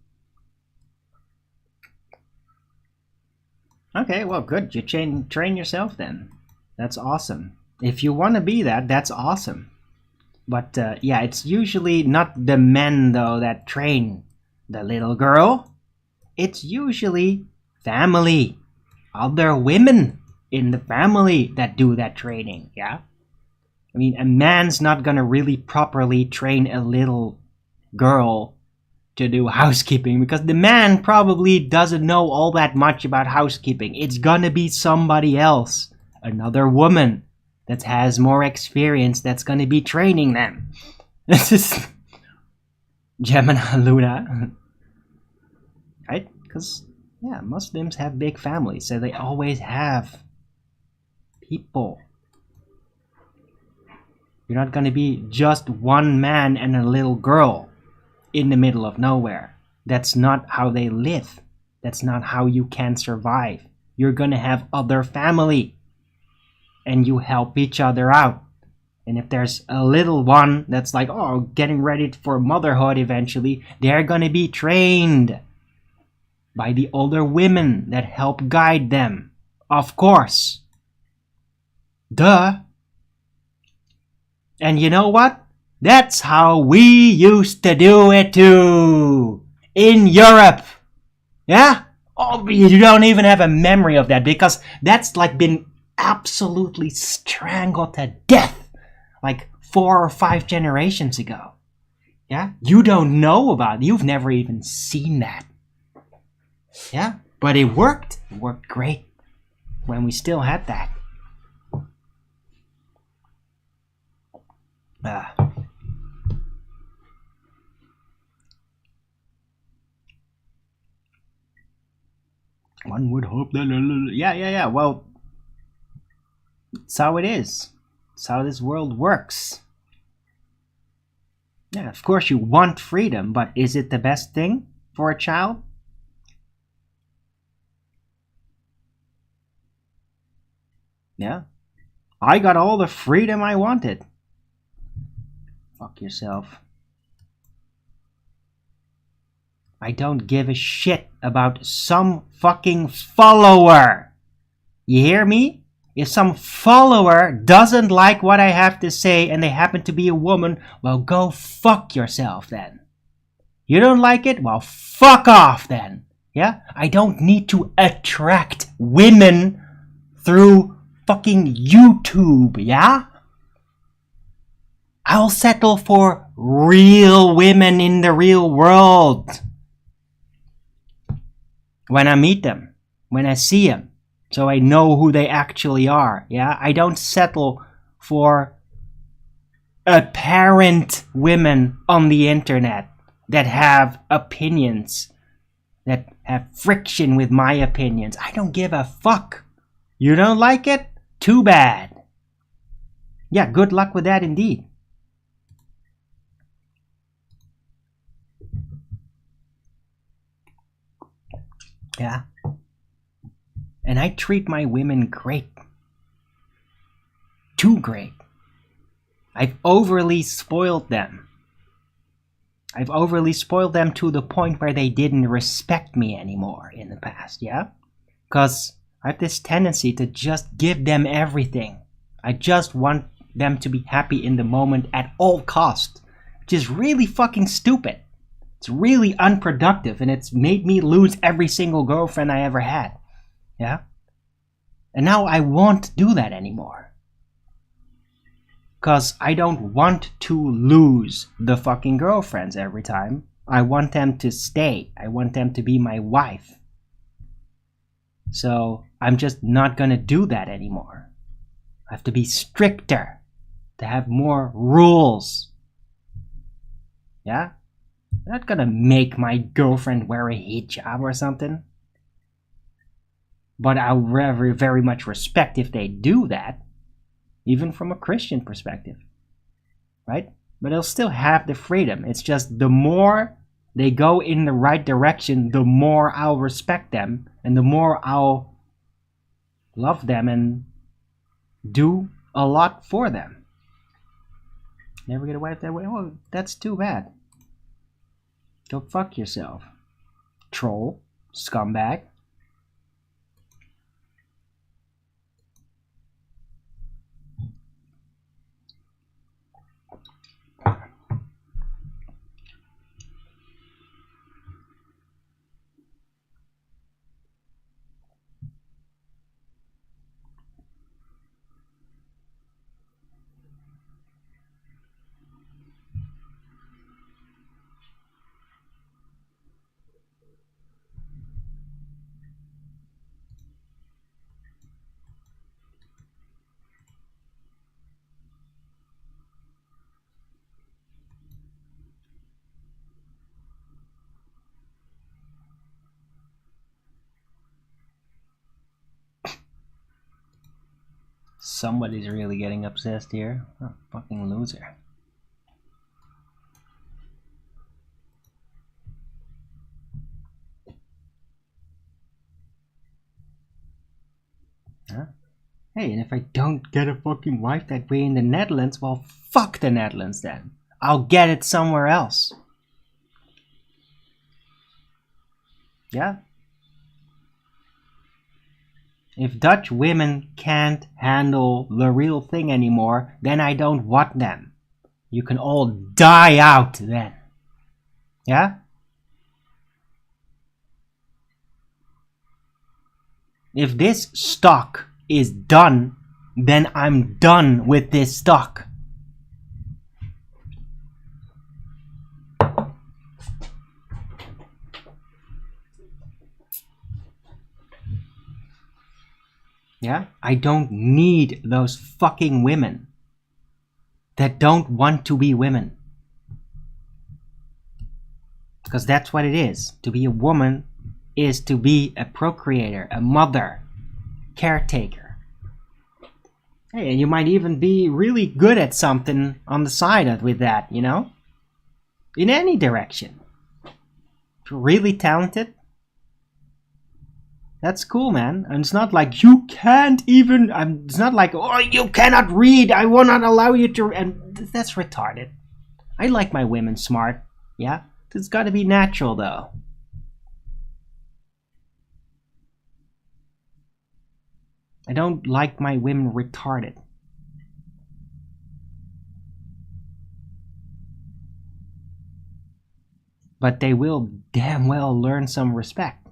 Speaker 1: Okay, well, good. You train yourself then. That's awesome. If you want to be that, that's awesome. But yeah, it's usually not the men though that train the little girl. It's usually family, other women in the family that do that training. Yeah, I mean, a man's not gonna really properly train a little girl to do housekeeping, because the man probably doesn't know all that much about housekeeping. It's gonna be somebody else, another woman that has more experience, that's gonna be training them. This is Gemini Luna, right? Because yeah, Muslims have big families, so they always have people. You're not gonna be just one man and a little girl in the middle of nowhere. That's not how they live. That's not how you can survive. You're gonna have other family, and you help each other out. And if there's a little one that's like, oh, getting ready for motherhood eventually, they're gonna be trained by the older women that help guide them. Of course. Duh. And you know what? That's how we used to do it too. In Europe. Yeah? Oh, you don't even have a memory of that, because that's like been absolutely strangled to death like 4 or 5 generations ago. Yeah? You don't know about it. You've never even seen that. Yeah? But it worked. It worked great when we still had that. One would hope that... Yeah. Well, it's how it is. It's how this world works. Yeah, of course you want freedom, but is it the best thing for a child? Yeah. I got all the freedom I wanted. Fuck yourself. I don't give a shit about some fucking follower. You hear me? If some follower doesn't like what I have to say and they happen to be a woman, well, go fuck yourself then. You don't like it? Well, fuck off then. Yeah? I don't need to attract women through fucking YouTube, yeah? I'll settle for real women in the real world. When I meet them, when I see them, so I know who they actually are, yeah? I don't settle for apparent women on the internet that have opinions, that have friction with my opinions. I don't give a fuck. You don't like it? Too bad. Yeah, good luck with that indeed. Yeah. And I treat my women great. Too great. I've overly spoiled them. I've overly spoiled them to the point where they didn't respect me anymore in the past, yeah? Because I have this tendency to just give them everything. I just want them to be happy in the moment at all cost, which is really fucking stupid. It's really unproductive, and it's made me lose every single girlfriend I ever had. Yeah? And now I won't do that anymore. Because I don't want to lose the fucking girlfriends every time. I want them to stay. I want them to be my wife. So I'm just not gonna do that anymore. I have to be stricter, to have more rules. Yeah? I'm not gonna make my girlfriend wear a hijab or something. But I'll very much respect if they do that, even from a Christian perspective, right? But they'll still have the freedom. It's just the more they go in the right direction, the more I'll respect them, and the more I'll love them and do a lot for them. Never get a wife that way? Oh, that's too bad. Go fuck yourself. Troll. Scumbag. Somebody's really getting obsessed here. Oh, fucking loser. Huh? Hey, and if I don't get a fucking wife that way in the Netherlands, well, fuck the Netherlands then. I'll get it somewhere else. Yeah? If Dutch women can't handle the real thing anymore, then I don't want them. You can all die out then. Yeah? If this stock is done, then I'm done with this stock. Yeah? I don't need those fucking women that don't want to be women. Because that's what it is. To be a woman is to be a procreator, a mother, caretaker. Hey, and you might even be really good at something on the side with that, you know? In any direction. If you're really talented, that's cool, man. And it's not like you can't even... it's not like, oh, you cannot read, I will not allow you to... And that's retarded. I like my women smart, yeah? It's gotta be natural, though. I don't like my women retarded. But they will damn well learn some respect.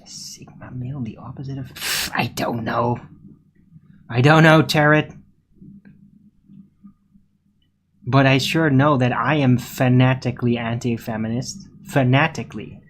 Speaker 1: Sigma male, the opposite of... I don't know. I don't know, Tarot. But I sure know that I am fanatically anti-feminist. Fanatically.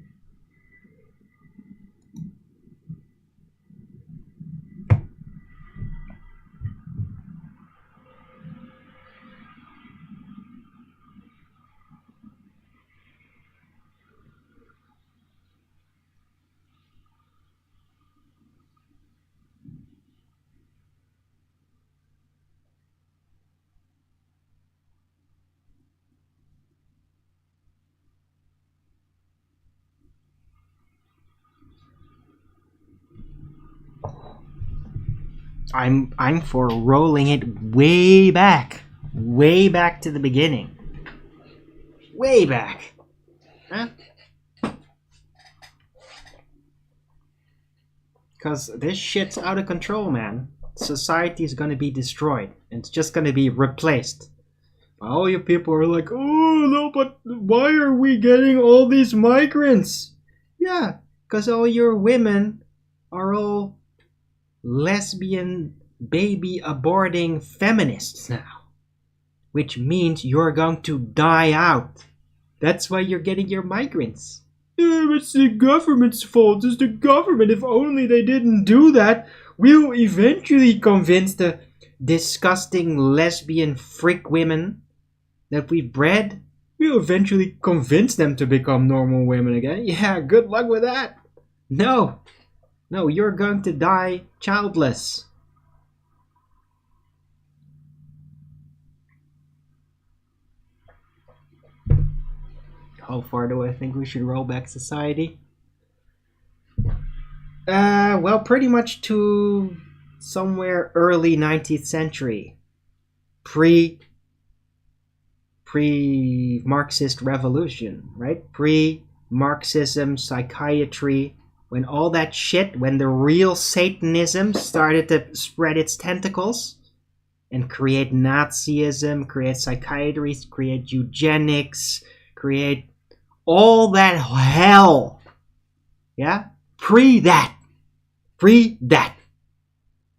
Speaker 1: I'm for rolling it way back to the beginning, way back, huh? Because this shit's out of control, man. Society is gonna be destroyed, and it's just gonna be replaced. All you people are like, oh no, but why are we getting all these migrants? Yeah, because all your women are all lesbian baby aborting feminists now, which means you're going to die out. That's why you're getting your migrants. It's the government's fault. It's the government. If only they didn't do that, we'll eventually convince the disgusting lesbian freak women that we've bred. We'll eventually convince them to become normal women again. Yeah, good luck with that. No, you're going to die childless. How far do I think we should roll back society? Well, pretty much to somewhere early 19th century. Pre-Marxist revolution, right? Pre-Marxism, psychiatry, when all that shit, when the real Satanism started to spread its tentacles and create Nazism, create psychiatry, create eugenics, create all that hell. Yeah? Pre that.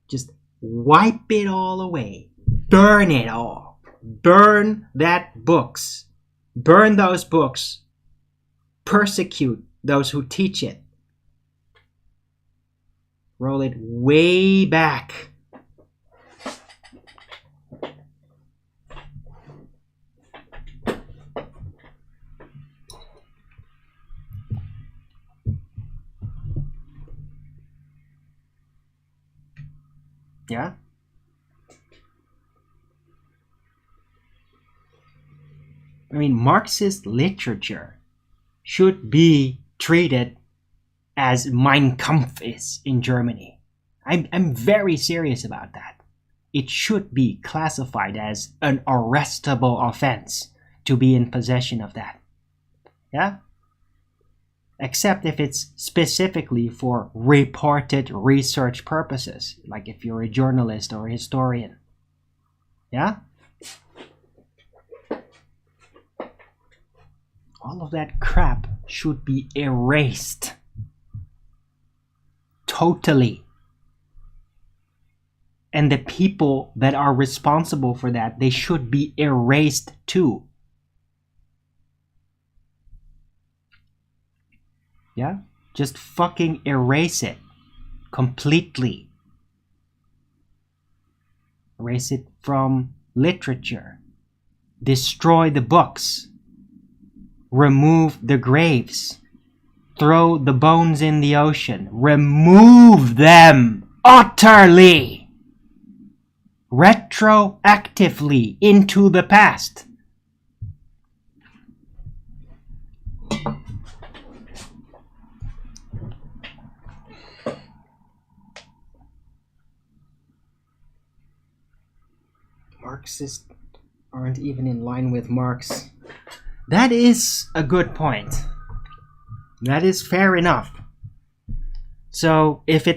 Speaker 1: Just wipe it all away. Burn it all. Burn that books. Burn those books. Persecute those who teach it. Roll it way back. Yeah? I mean, Marxist literature should be treated as Mein Kampf is in Germany. I'm very serious about that. It should be classified as an arrestable offense to be in possession of that. Yeah? Except if it's specifically for reported research purposes, like if you're a journalist or a historian. Yeah? All of that crap should be erased. Totally. And the people that are responsible for that, they should be erased too. Yeah? Just fucking erase it. Completely. Erase it from literature. Destroy the books. Remove the graves. Throw the bones in the ocean. Remove them utterly. Retroactively into the past. Marxists aren't even in line with Marx. That is a good point. That is fair enough. So if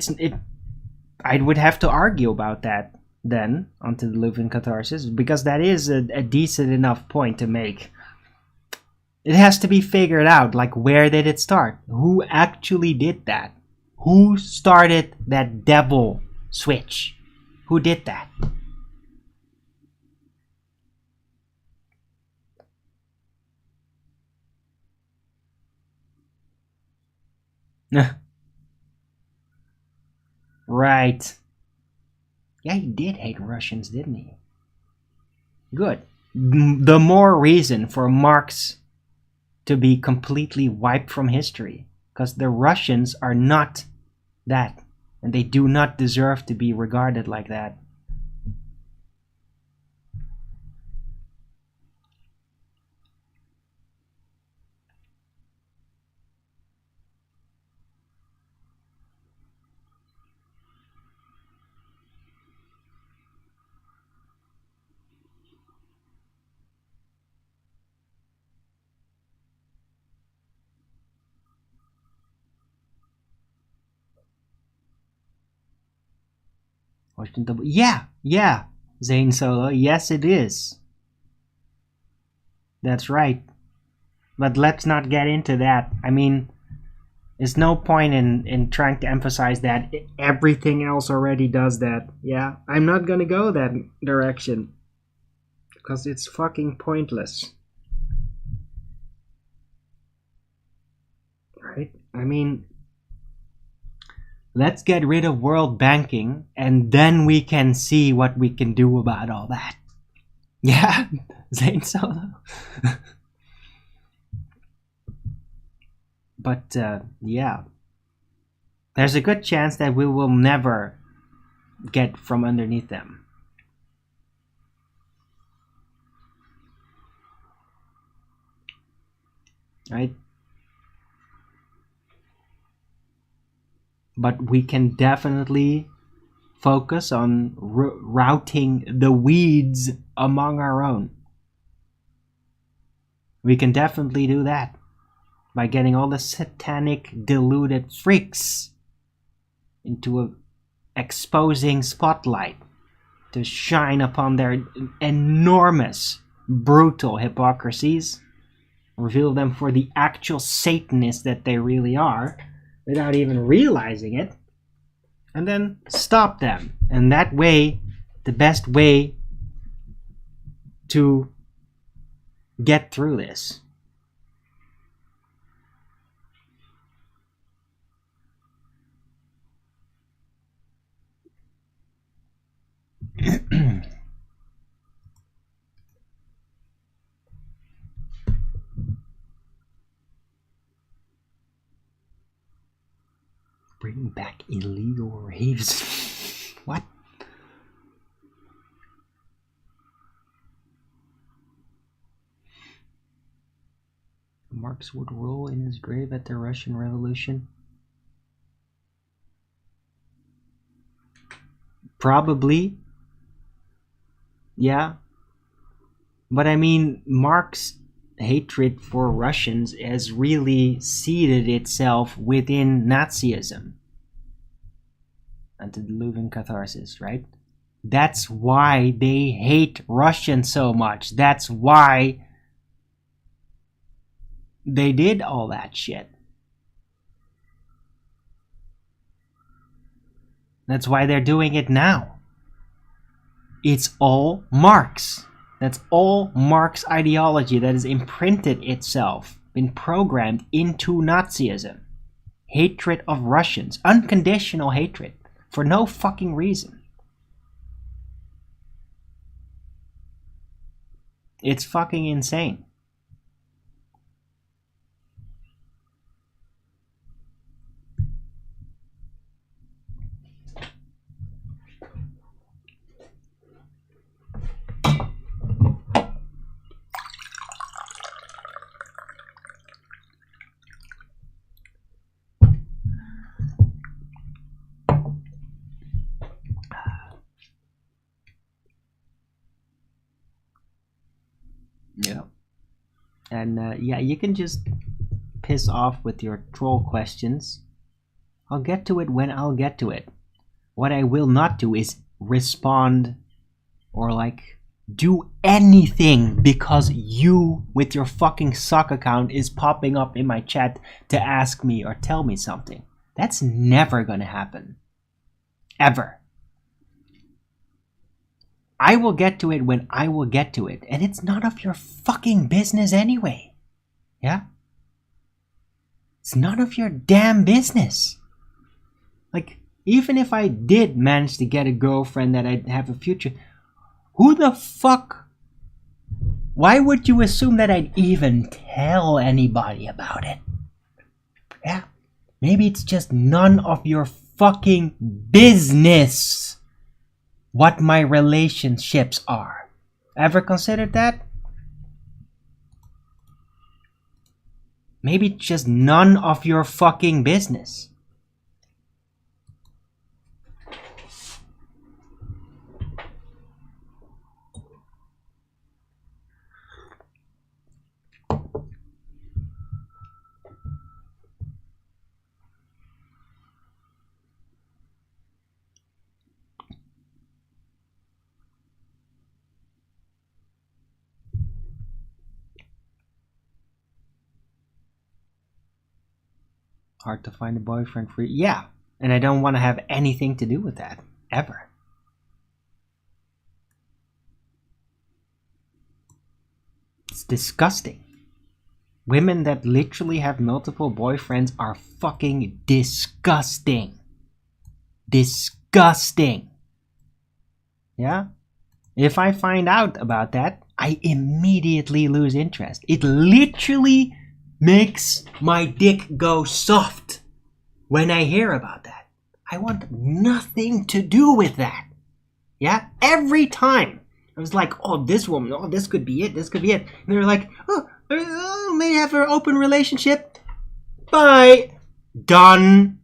Speaker 1: I would have to argue about that then onto the Leuven catharsis, because that is a decent enough point to make. It has to be figured out, like, where did it start? Who actually did that? Who started that devil switch? Who did that? Right. Yeah, he did hate Russians, didn't he? Good. The more reason for Marx to be completely wiped from history. Because the Russians are not that. And they do not deserve to be regarded like that. Yeah, Zane Solo, yes it is. That's right. But let's not get into that. I mean, there's no point in trying to emphasize that everything else already does that. Yeah, I'm not gonna go that direction. Because it's fucking pointless. Right? I mean, let's get rid of world banking and then we can see what we can do about all that. Yeah, Zane Solo. But yeah, there's a good chance that we will never get from underneath them. Right? But we can definitely focus on routing the weeds among our own. We can definitely do that by getting all the satanic deluded freaks into a exposing spotlight to shine upon their enormous, brutal hypocrisies, reveal them for the actual Satanists that they really are, without even realizing it, and then stop them. And that way, the best way to get through this. Bring back illegal raves. What? Marx would roll in his grave at the Russian Revolution? Probably. Yeah. But I mean, Marx's hatred for Russians has really seeded itself within Nazism. Antediluvian catharsis, right? That's why they hate Russians so much. That's why they did all that shit. That's why they're doing it now. It's all Marx. That's all Marx ideology that has imprinted itself, been programmed into Nazism. Hatred of Russians. Unconditional hatred. For no fucking reason. It's fucking insane. Yeah. And yeah, you can just piss off with your troll questions. I'll get to it when I'll get to it. What I will not do is respond or like do anything because you with your fucking suck account is popping up in my chat to ask me or tell me something. That's never gonna happen. Ever. I will get to it when I will get to it, and it's none of your fucking business anyway. Yeah? It's none of your damn business. Like, even if I did manage to get a girlfriend that I'd have a future, who the fuck? Why would you assume that I'd even tell anybody about it? Yeah? Maybe it's just none of your fucking business what my relationships are. Ever considered that? Maybe it's just none of your fucking business. Hard to find a boyfriend for you. Yeah, and I don't want to have anything to do with that. Ever. It's disgusting. Women that literally have multiple boyfriends are fucking disgusting. Disgusting. Yeah? If I find out about that, I immediately lose interest. It literally makes my dick go soft when I hear about that. I want nothing to do with that. Yeah? Every time. I was like, oh, this woman, oh, this could be it, this could be it. And they're like, oh, may have an open relationship. Bye. Done.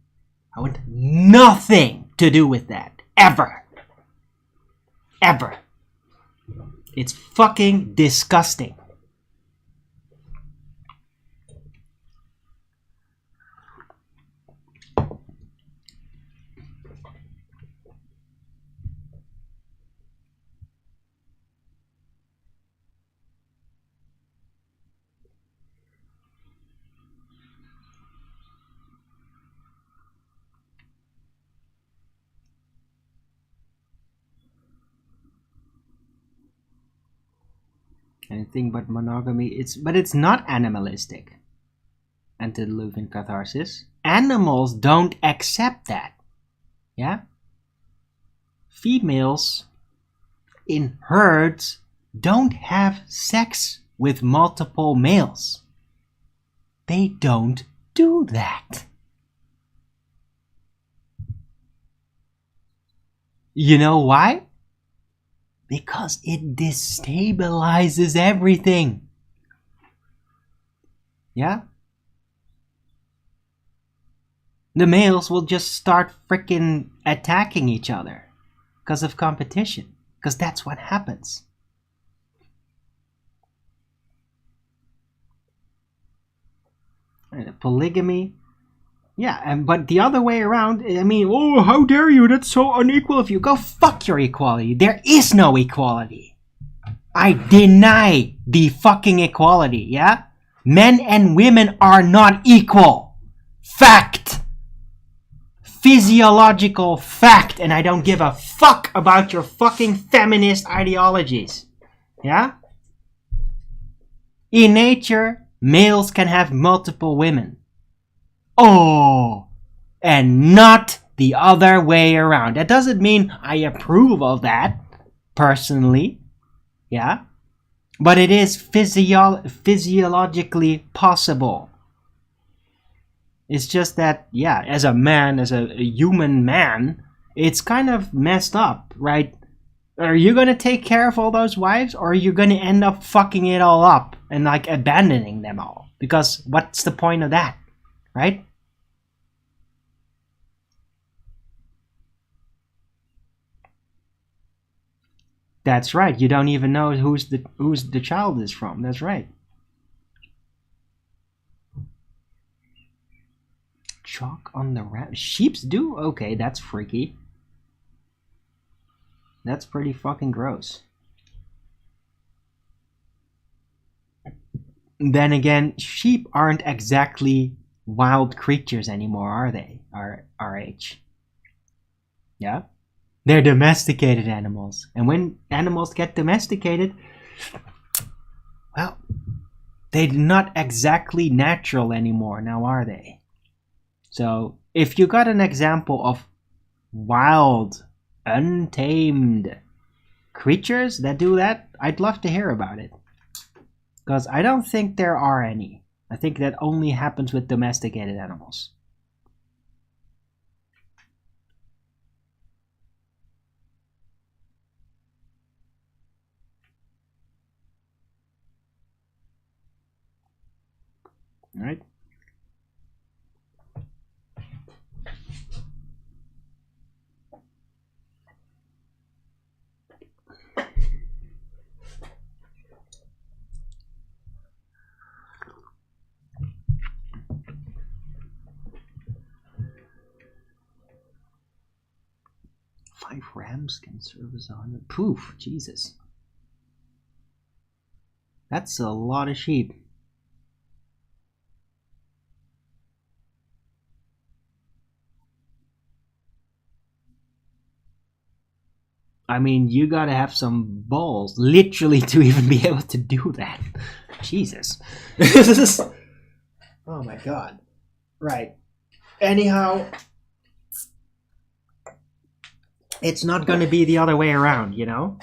Speaker 1: I want nothing to do with that. Ever. Ever. It's fucking disgusting. Anything but monogamy. But it's not animalistic. Antediluvian catharsis. Animals don't accept that. Yeah? Females in herds don't have sex with multiple males. They don't do that. You know why? Because it destabilizes everything. Yeah? The males will just start freaking attacking each other because of competition. Because that's what happens. And polygamy. Yeah, but the other way around, I mean, oh, how dare you? That's so unequal of you. Go fuck your equality. There is no equality. I deny the fucking equality, yeah? Men and women are not equal. Fact. Physiological fact. And I don't give a fuck about your fucking feminist ideologies. Yeah? In nature, males can have multiple women. Oh, and not the other way around. That doesn't mean I approve of that, personally. Yeah? But it is physiologically possible. It's just that, yeah, as a man, as a human man, it's kind of messed up, right? Are you gonna take care of all those wives, or are you gonna end up fucking it all up and like abandoning them all? Because what's the point of that, right? That's right. You don't even know who's the child is from. That's right. Chalk on the ram. Sheeps do? Okay, that's freaky. That's pretty fucking gross. Then again, sheep aren't exactly wild creatures anymore, are they? RH. Yeah? They're domesticated animals. And when animals get domesticated, well, they're not exactly natural anymore, now are they? So, if you got an example of wild, untamed creatures that do that, I'd love to hear about it. Because I don't think there are any. I think that only happens with domesticated animals. All right. Five rams can serve as 100. Poof, Jesus. That's a lot of sheep. I mean, you gotta have some balls, literally, to even be able to do that. Jesus. Oh my god. Right. Anyhow, it's not gonna be the other way around, you know?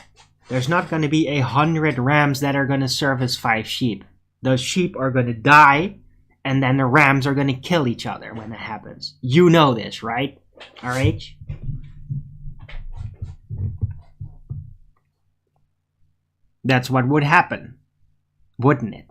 Speaker 1: There's not gonna be 100 rams that are gonna serve as 5 sheep. Those sheep are gonna die, and then the rams are gonna kill each other when that happens. You know this, right? RH? That's what would happen, wouldn't it?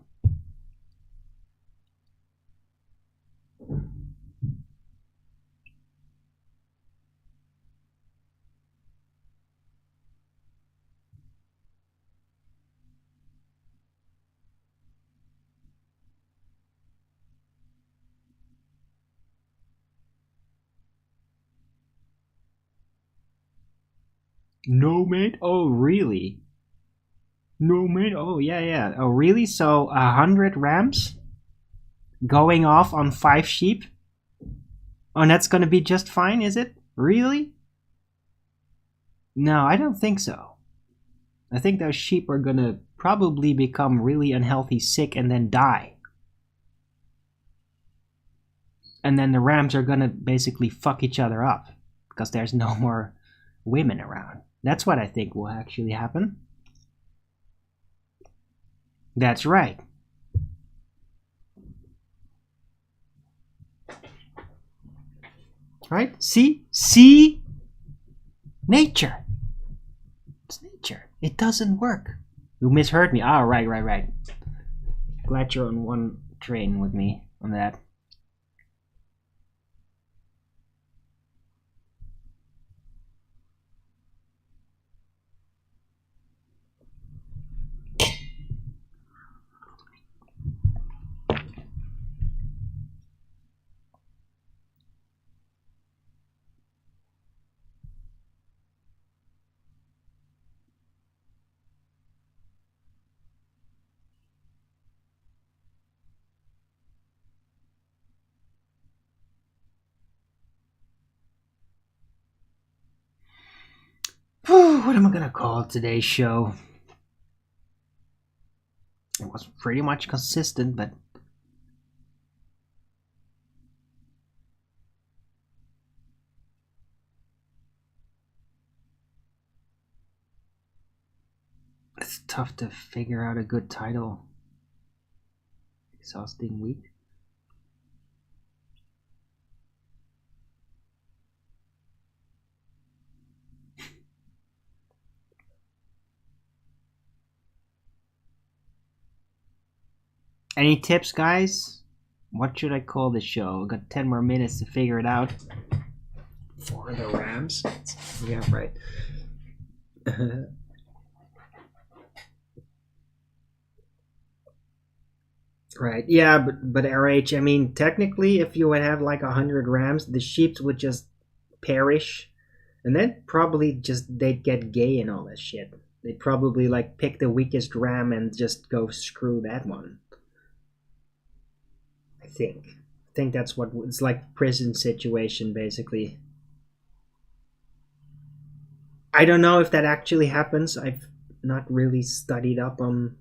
Speaker 1: No, mate? Oh, really? No, mate? Oh, yeah. Oh, really? So, 100 rams going off on 5 sheep? Oh, and that's gonna be just fine, is it? Really? No, I don't think so. I think those sheep are gonna probably become really unhealthy, sick, and then die. And then the rams are gonna basically fuck each other up because there's no more women around. That's what I think will actually happen. That's right. Right? See? Nature. It's nature. It doesn't work. You misheard me. Ah, right. Glad you're on one train with me on that. What am I gonna call today's show? It was pretty much consistent, but it's tough to figure out a good title. Exhausting week. Any tips, guys? What should I call the show? Got 10 more minutes to figure it out.
Speaker 2: For the Rams? Yeah, right.
Speaker 1: Right. Yeah, but RH, I mean, technically, if you would have like 100 Rams, the sheep would just perish, and then probably just they'd get gay and all that shit. They'd probably like pick the weakest Ram and just go screw that one. I think that's what it's like, prison situation basically. I don't know if that actually happens. I've not really studied up on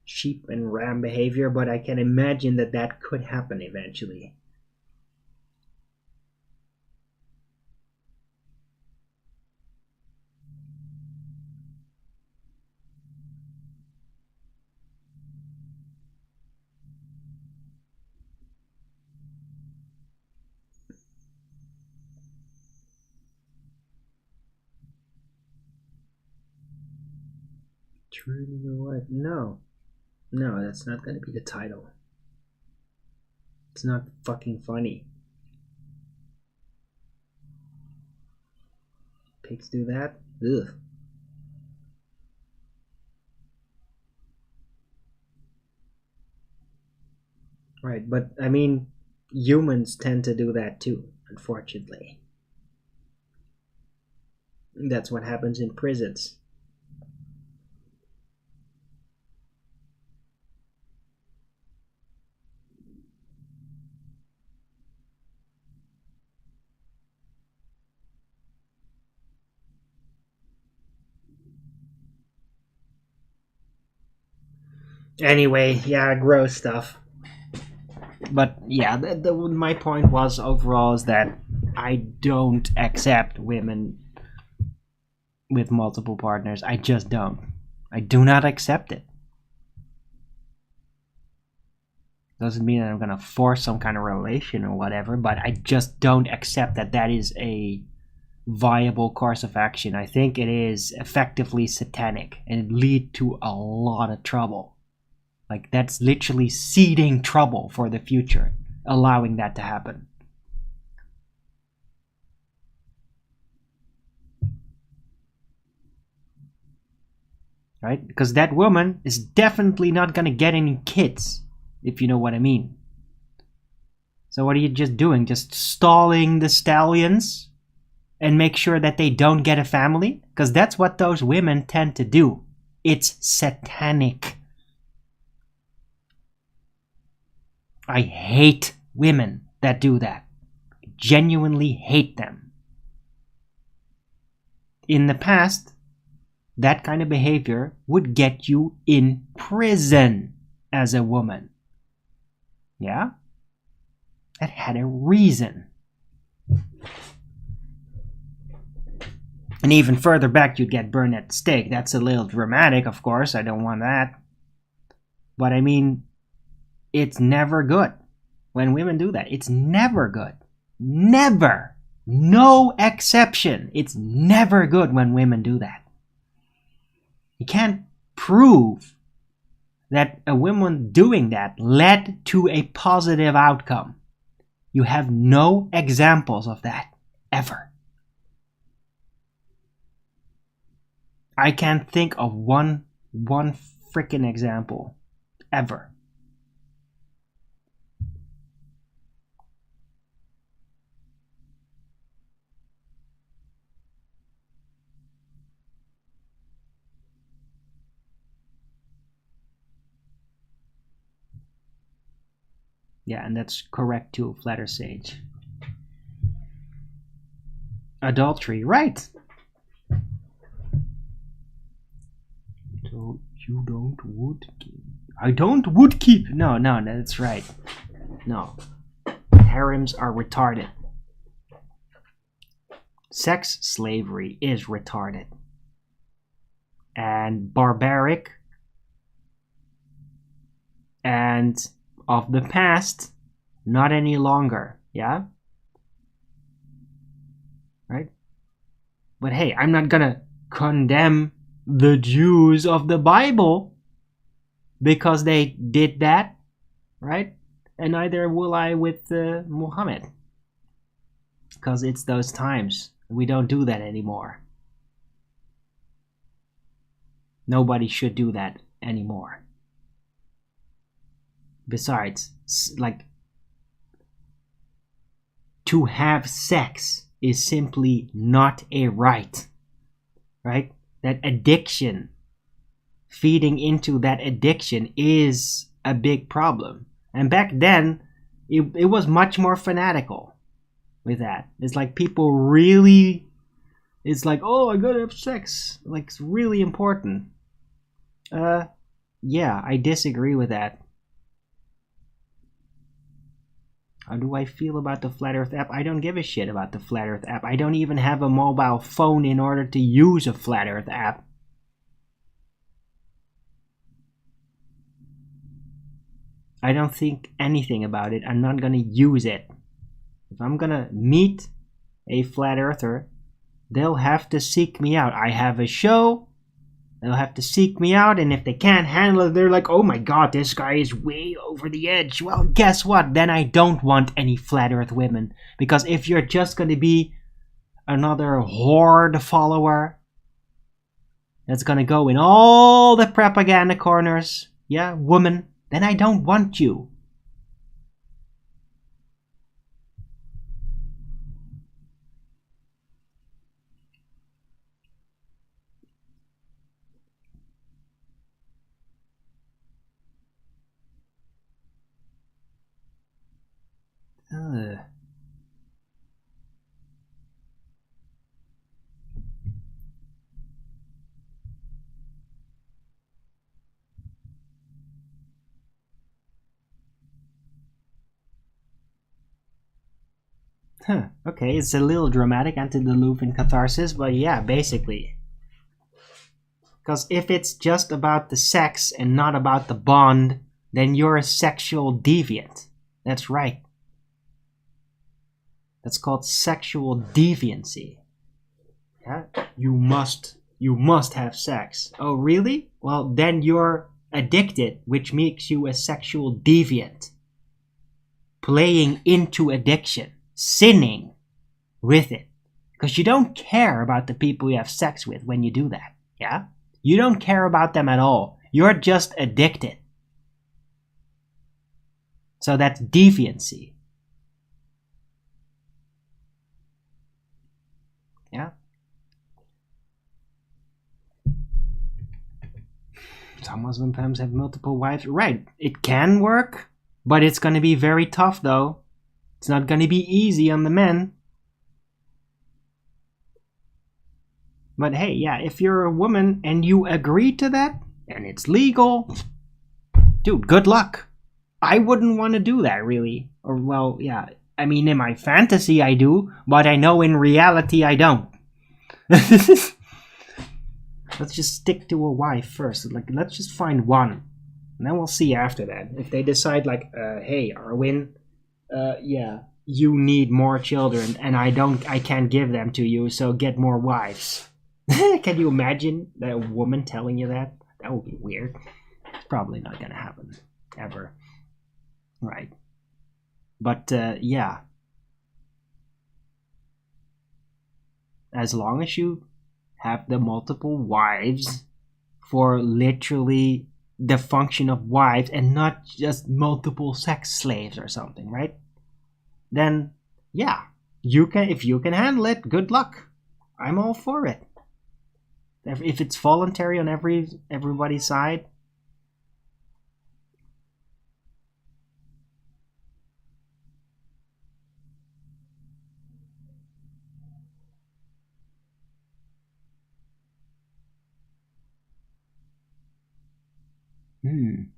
Speaker 1: sheep and ram behavior, but I can imagine that that could happen eventually. Truly your wife? No. No, that's not gonna be the title. It's not fucking funny. Pigs do that? Ugh. Right, but I mean, humans tend to do that too, unfortunately. That's what happens in prisons. Anyway, yeah, gross stuff. But yeah, my point was overall is that I don't accept women with multiple partners. I just don't. I do not accept it. Doesn't mean that I'm gonna force some kind of relation or whatever, but I just don't accept that that is a viable course of action. I think it is effectively satanic and it lead to a lot of trouble. Like, that's literally seeding trouble for the future, allowing that to happen. Right? Because that woman is definitely not gonna get any kids, if you know what I mean. So what are you just doing? Just stalling the stallions and make sure that they don't get a family? Because that's what those women tend to do. It's satanic. I hate women that do that. I genuinely hate them. In the past, that kind of behavior would get you in prison as a woman. Yeah? That had a reason. And even further back, you'd get burned at the stake. That's a little dramatic, of course. I don't want that. But I mean, it's never good when women do that. It's never good. Never. No exception. It's never good when women do that. You can't prove that a woman doing that led to a positive outcome. You have no examples of that, ever. I can't think of one freaking example, ever. Yeah, and that's correct too, Flatter Sage. Adultery, right. So you don't would keep. I don't would keep. No, that's right. No. Harems are retarded. Sex slavery is retarded. And barbaric. And of the past, not any longer. Yeah? Right? But hey, I'm not gonna condemn the Jews of the Bible because they did that, right? And neither will I with Muhammad, because it's those times. We don't do that anymore. Nobody should do that anymore. Besides, like, to have sex is simply not a right, right? That addiction, feeding into that addiction is a big problem. And back then, it was much more fanatical with that. It's like people really, it's like, oh, I gotta have sex. Like, it's really important. Yeah, I disagree with that. How do I feel about the Flat Earth app? I don't give a shit about the Flat Earth app. I don't even have a mobile phone in order to use a Flat Earth app. I don't think anything about it. I'm not gonna use it. If I'm gonna meet a Flat Earther, they'll have to seek me out. I have a show. They'll have to seek me out, and if they can't handle it, they're like, oh my god, this guy is way over the edge. Well, guess what? Then I don't want any Flat Earth women. Because if you're just going to be another horde follower that's going to go in all the propaganda corners, yeah, woman, then I don't want you. Okay, it's a little dramatic, antediluvian catharsis, but yeah, basically. Because if it's just about the sex and not about the bond, then you're a sexual deviant. That's right. That's called sexual deviancy. Yeah? You must have sex. Oh, really? Well, then you're addicted, which makes you a sexual deviant. Playing into addiction. Sinning with it. Because you don't care about the people you have sex with when you do that. Yeah? You don't care about them at all. You're just addicted. So that's deviancy. Yeah? Some Muslim femmes have multiple wives. Right. It can work, but it's going to be very tough though. It's not going to be easy on the men. But hey, yeah, if you're a woman and you agree to that, and it's legal, dude, good luck. I wouldn't want to do that, really. Or, well, yeah, I mean, in my fantasy I do, but I know in reality I don't. Let's just stick to a wife first. Like, let's just find one. And then we'll see after that. If they decide, like, hey, Arwin, yeah, you need more children, and I can't give them to you, so get more wives. Can you imagine that woman telling you that? That would be weird. probably not gonna happen ever, right? But yeah, as long as you have the multiple wives for literally the function of wives and not just multiple sex slaves or something, right? Then yeah, you can, if you can handle it, good luck. I'm all for it. If it's voluntary on everybody's side.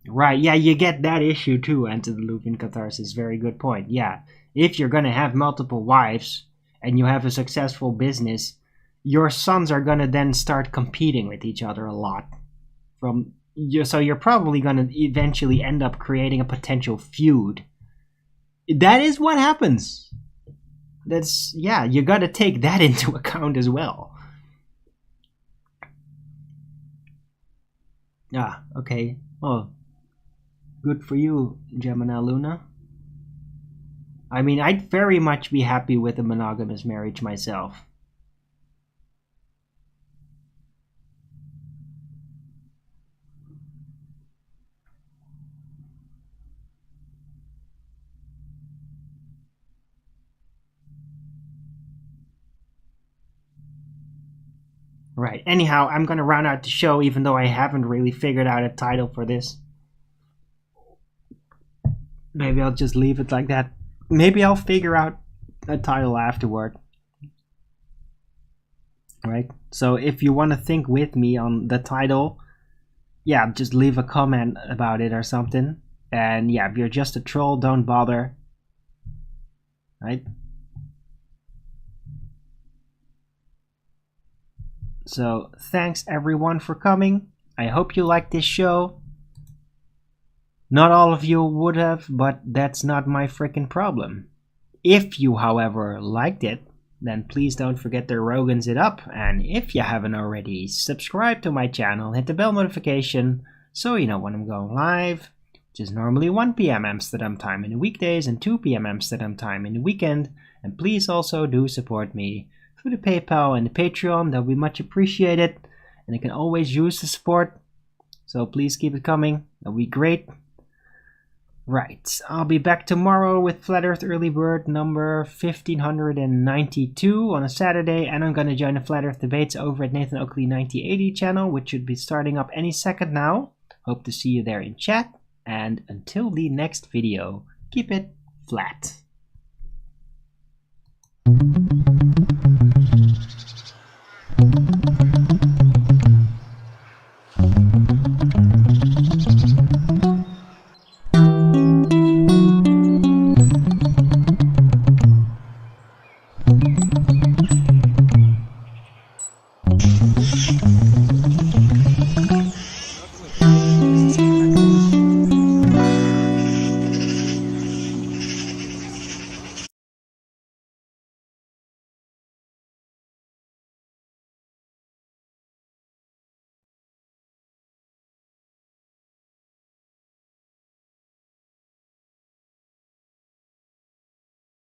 Speaker 1: Right, yeah, you get that issue too, Enter the Loop in Catharsis. Very good point. Yeah, if you're gonna have multiple wives and you have a successful business, your sons are gonna then start competing with each other a lot. So you're probably gonna eventually end up creating a potential feud. That is what happens. That's, yeah, you gotta take that into account as well. Ah, okay. Oh, good for you, Gemini Luna. I mean, I'd very much be happy with a monogamous marriage myself. Right. Anyhow, I'm gonna round out the show even though I haven't really figured out a title for this. Maybe I'll just leave it like that. Maybe I'll figure out a title afterward. Right? So if you want to think with me on the title, yeah, just leave a comment about it or something. And yeah, if you're just a troll, don't bother. Right? So thanks everyone for coming. I hope you liked this show. Not all of you would have, but that's not my freaking problem. If you, however, liked it, then please don't forget to Rogan's it up. And if you haven't already, subscribe to my channel, hit the bell notification so you know when I'm going live, which is normally 1 p.m. Amsterdam time in the weekdays and 2 p.m. Amsterdam time in the weekend. And please also do support me through the PayPal and the Patreon. That'll be much appreciated. And I can always use the support. So please keep it coming. That'll be great. Right, I'll be back tomorrow with Flat Earth Early Bird number 1592 on a Saturday, and I'm going to join the Flat Earth debates over at Nathan Oakley 9080 channel, which should be starting up any second now. Hope to see you there in chat, and until the next video, keep it flat.